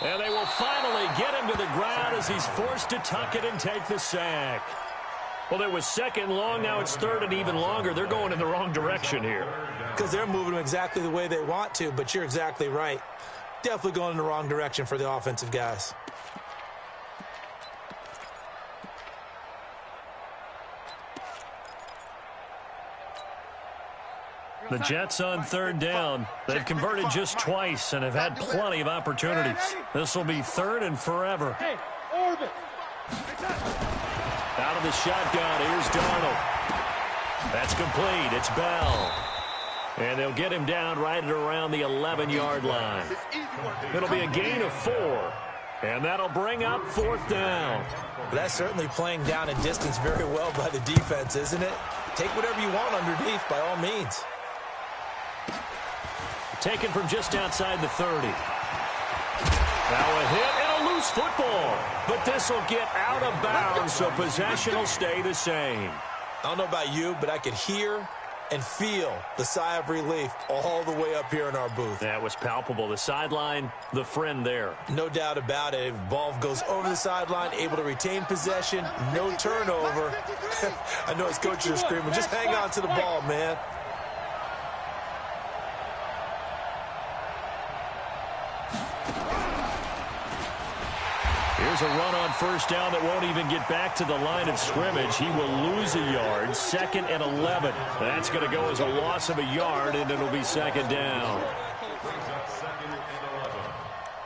And they will finally get him to the ground as he's forced to tuck it and take the sack. Well, it was 2nd long, now it's 3rd and even longer. They're going in the wrong direction here. Because they're moving them exactly the way they want to, but you're exactly right. Definitely going in the wrong direction for the offensive guys. The Jets on 3rd down. They've converted just twice and have had plenty of opportunities. This will be 3rd and forever. Hey, orbit. Out of the shotgun, here's Darnold. That's complete. It's Bell. And they'll get him down right at around the 11-yard line. It'll be a gain of 4. And that'll bring up 4th down. That's certainly playing down and distance very well by the defense, isn't it? Take whatever you want underneath by all means. Taken from just outside the 30. Now a hit and a loose football. But this will get out of bounds, so possession will stay the same. I don't know about you, but I could hear and feel the sigh of relief all the way up here in our booth. That was palpable. The sideline, the friend there. No doubt about it. If ball goes over the sideline, able to retain possession, no turnover. I know his coaches are screaming, just hang on to the ball, man. Here's a run on first down that won't even get back to the line of scrimmage. He will lose a yard. 2nd and 11. That's going to go as a loss of a yard, and it'll be 2nd down. Brings up 2nd and 11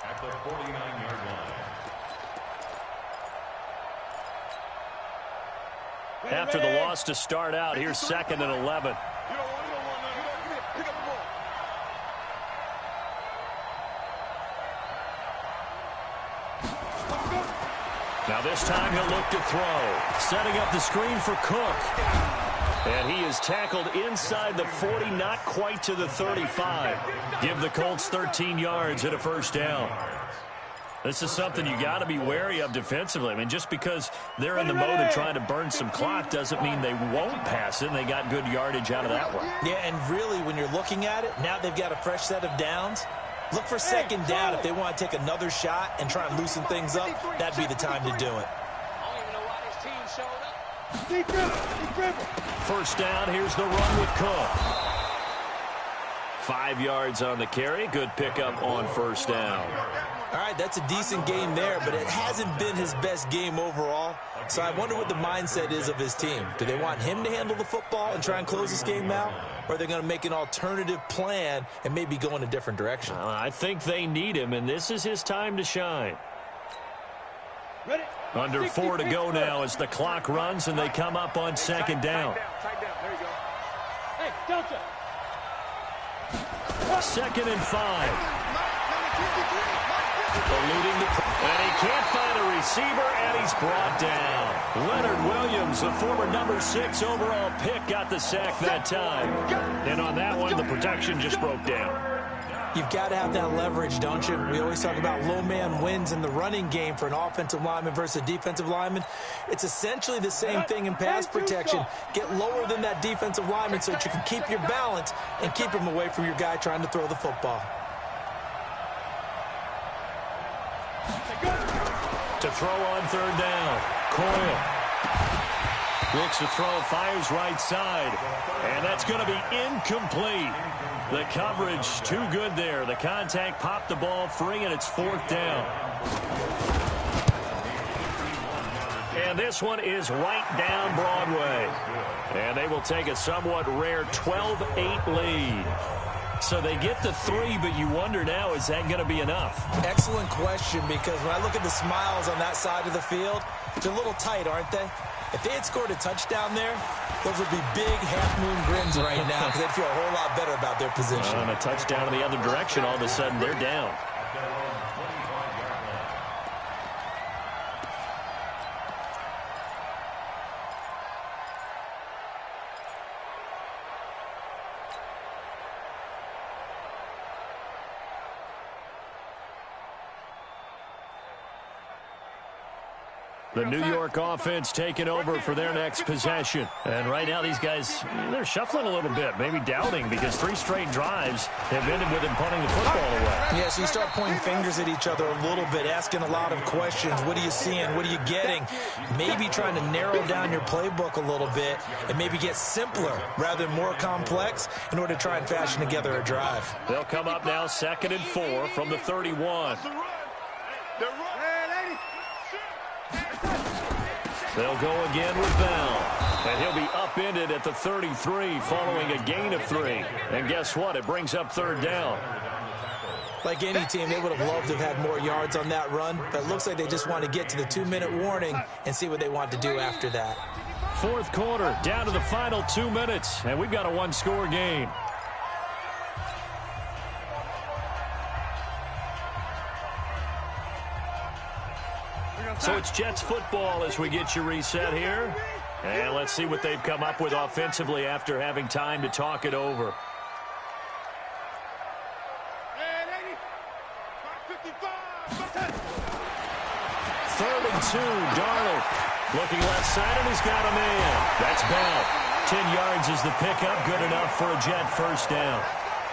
at the 49-yard line. After the loss to start out, here's 2nd and 11. Now this time he'll look to throw. Setting up the screen for Cook. And he is tackled inside the 40, not quite to the 35. Give the Colts 13 yards and a first down. This is something you got to be wary of defensively. I mean, just because they're in the mode of trying to burn some clock doesn't mean they won't pass it, and they got good yardage out of that one. Yeah, and really, when you're looking at it, now they've got a fresh set of downs. Look for 2nd down if they want to take another shot and try and loosen things up. That'd be the time to do it. First down, here's the run with Cook. 5 yards on the carry. Good pickup on first down. All right, that's a decent game there, but it hasn't been his best game overall. So I wonder what the mindset is of his team. Do they want him to handle the football and try and close this game out? Or are they going to make an alternative plan and maybe go in a different direction? I think they need him, and this is his time to shine. Ready? Under 4 to go now as the clock runs, and they come up on 2nd down. Tight down. There you go. Hey, Delta. 2nd and 5. Eluding the... And he can't find a receiver, and he's brought down. Leonard Williams, the former number 6 overall pick, got the sack that time. And on that one, the protection just broke down. You've got to have that leverage, don't you? We always talk about low man wins in the running game for an offensive lineman versus a defensive lineman. It's essentially the same thing in pass protection. Get lower than that defensive lineman so that you can keep your balance and keep him away from your guy trying to throw the football. To throw on 3rd down. Coyle looks to throw, fires right side. And that's going to be incomplete. The coverage too good there. The contact popped the ball free, and it's 4th down. And this one is right down Broadway. And they will take a somewhat rare 12-8 lead. So they get the 3, but you wonder now, is that going to be enough? Excellent question, because when I look at the smiles on that side of the field, they're a little tight, aren't they? If they had scored a touchdown there, those would be big half-moon grins right now because they'd feel a whole lot better about their position. On a touchdown in the other direction, all of a sudden they're down. The New York offense taking over for their next possession. And right now these guys, they're shuffling a little bit, maybe doubting, because 3 straight drives have ended with them punting the football away. Yeah, so you start pointing fingers at each other a little bit, asking a lot of questions. What are you seeing? What are you getting? Maybe trying to narrow down your playbook a little bit and maybe get simpler rather than more complex in order to try and fashion together a drive. They'll come up now 2nd and 4 from the 31. They'll go again with Bell. And he'll be upended at the 33 following a gain of 3. And guess what? It brings up 3rd down. Like any team, they would have loved to have had more yards on that run, but it looks like they just want to get to the 2-minute warning and see what they want to do after that. fourth quarter, down to the final 2 minutes, and we've got a one-score game. So it's Jets football as we get you reset here. And let's see what they've come up with offensively after having time to talk it over. Third and 2, Darnold. Looking left side, and he's got a man. That's Bell. 10 yards is the pickup. Good enough for a Jet first down.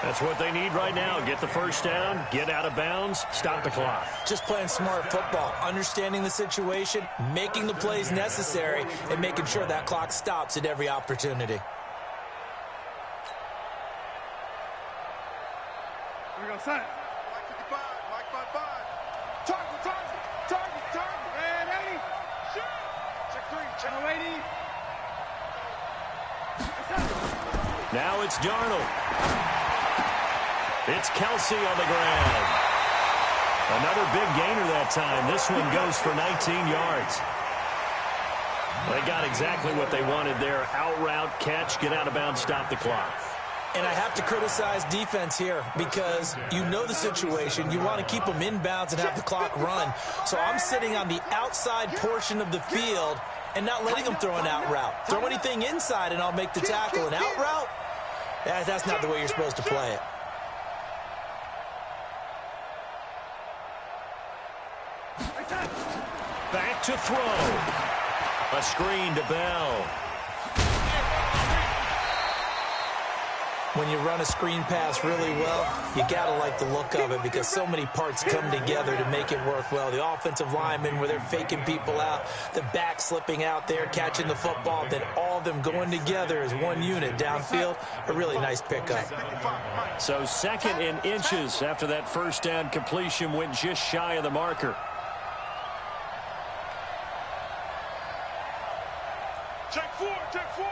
That's what they need right now. Get the first down, get out of bounds, stop the clock. Just playing smart football, understanding the situation, making the plays necessary, and making sure that clock stops at every opportunity. Here we go, son. Mike 55, Mike 55. Target, target, target, target. Man, 80. Shoot. Check 3, check 80. Now it's Darnold. It's Kelsey on the ground. Another big gainer that time. This one goes for 19 yards. They got exactly what they wanted there. Out route, catch, get out of bounds, stop the clock. And I have to criticize defense here because you know the situation. You want to keep them in bounds and have the clock run. So I'm sitting on the outside portion of the field and not letting them throw an out route. Throw anything inside and I'll make the tackle. An out route? That's not the way you're supposed to play it. Back to throw. A screen to Bell. When you run a screen pass really well, you got to like the look of it because so many parts come together to make it work well. The offensive linemen where they're faking people out, the back slipping out there, catching the football, then all of them going together as one unit downfield. A really nice pickup. So second in inches after that first down completion went just shy of the marker. Check 4, check 4.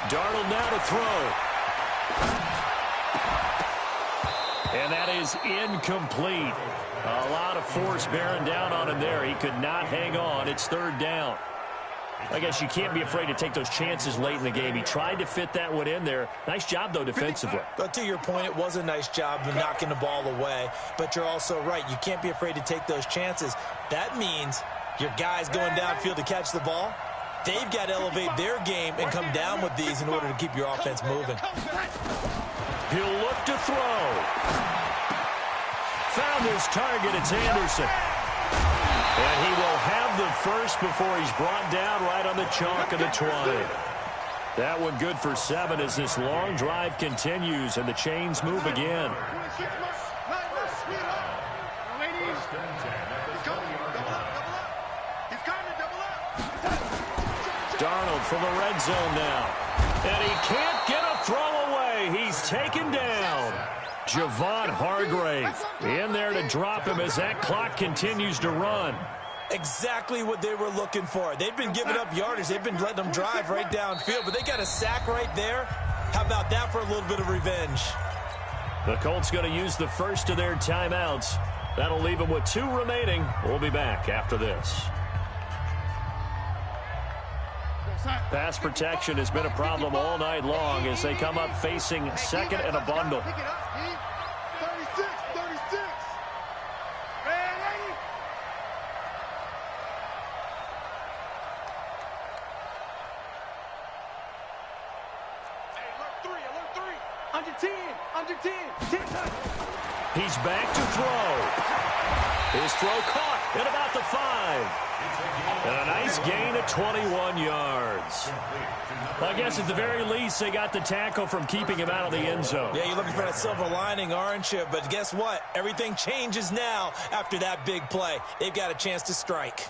Darnold now to throw. And that is incomplete. A lot of force bearing down on him there. He could not hang on. It's third down. I guess you can't be afraid to take those chances late in the game. He tried to fit that one in there. Nice job, though, defensively. But to your point, it was a nice job of knocking the ball away. But you're also right. You can't be afraid to take those chances. That means your guys going downfield to catch the ball, they've got to elevate their game and come down with these in order to keep your offense moving. He'll look to throw. Found his target. It's Anderson. And he will have the first before he's brought down right on the chalk of the 20. That one good for 7 as this long drive continues and the chains move again. Darnold from the red zone now. And he can't get a throw away. He's taken down. Javon Hargrave in there to drop him as that clock continues to run. Exactly what they were looking for. They've been giving up yardage. They've been letting them drive right downfield, but they got a sack right there. How about that for a little bit of revenge? The Colts going to use the first of their timeouts. That'll leave them with 2 remaining. We'll be back after this. Pass protection has been a problem all night long as they come up facing second and a bundle. 36, 36. Man, 80. Hey, alert 3. Under 10, under 10. 10. He's back to throw. His throw caught at about the 5. And a nice gain of 21 yards. Well, I guess at the very least, they got the tackle from keeping him out of the end zone. Yeah, you're looking for that silver lining, aren't you? But guess what? Everything changes now after that big play. They've got a chance to strike.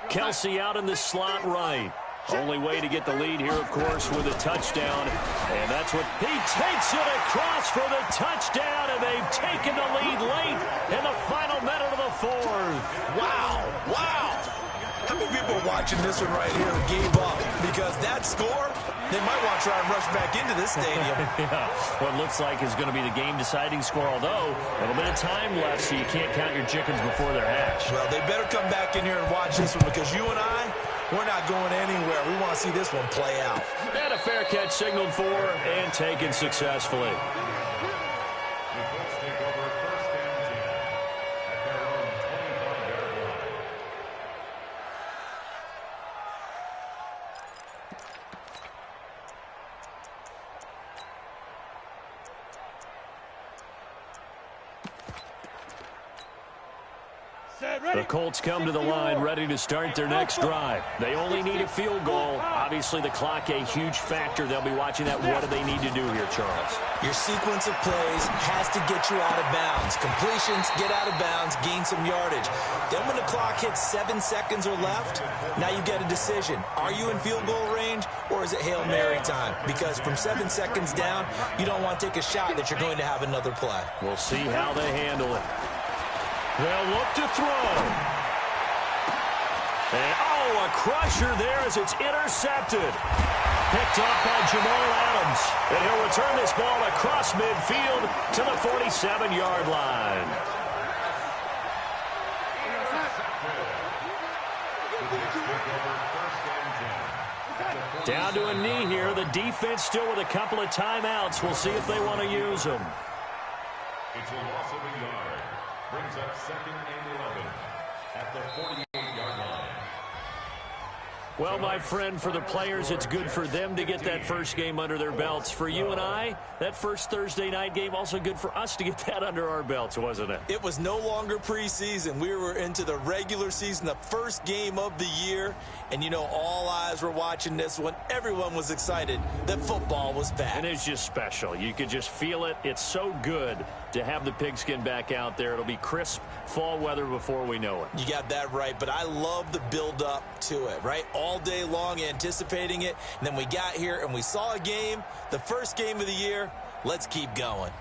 Kelsey out in the slot right. Only way to get the lead here, of course, with a touchdown. And that's what he takes it across for the touchdown, and they've taken the lead late in the final minute of the 4th. Wow. How many people are watching this one right here who gave up? Because that score, They might want to try and rush back into this stadium. Yeah, what looks like is going to be the game-deciding score, although a little bit of time left, so you can't count your chickens before they're hatched. Well, they better come back in here and watch this one, because you and I, we're not going anywhere. We want to see this one play out. And a fair catch signaled for and taken successfully. The Colts come to the line ready to start their next drive. They only need a field goal. Obviously, the clock a huge factor. They'll be watching that. What do they need to do here, Charles? Your sequence of plays has to get you out of bounds. Completions, get out of bounds, gain some yardage. Then when the clock hits 7 seconds or left, now you get a decision. Are you in field goal range, or is it Hail Mary time? Because from 7 seconds down, you don't want to take a shot that you're going to have another play. We'll see how they handle it. They'll look to throw. And, oh, a crusher there as it's intercepted. Picked off by Jamal Adams. And he'll return this ball across midfield to the 47-yard line. Down to a knee here. The defense still with a couple of timeouts. We'll see if they want to use them. It's a loss of a yard. Brings up 2nd and 11 at the 48-yard line. Well, my friend, for the players, it's good for them to get that first game under their belts. For you and I, that first Thursday night game, also good for us to get that under our belts, wasn't it? It was no longer preseason. We were into the regular season, the first game of the year. And, you know, all eyes were watching this one. Everyone was excited that football was back. And it's just special. You could just feel it. It's so good to have the pigskin back out there. It'll be crisp fall weather before we know it. You got that right, but I love the build-up to it, right? All day long anticipating it, and then we got here and we saw a game, the first game of the year. Let's keep going.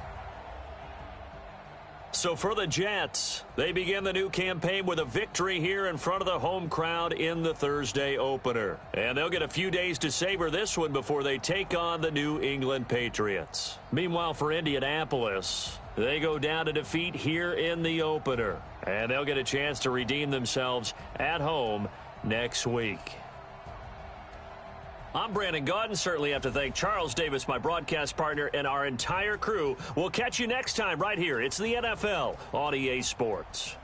So for the Jets, they begin the new campaign with a victory here in front of the home crowd in the Thursday opener. And they'll get a few days to savor this one before they take on the New England Patriots. Meanwhile, for Indianapolis, they go down to defeat here in the opener. And they'll get a chance to redeem themselves at home next week. I'm Brandon Gaudin. Certainly have to thank Charles Davis, my broadcast partner, and our entire crew. We'll catch you next time right here. It's the NFL on EA Sports.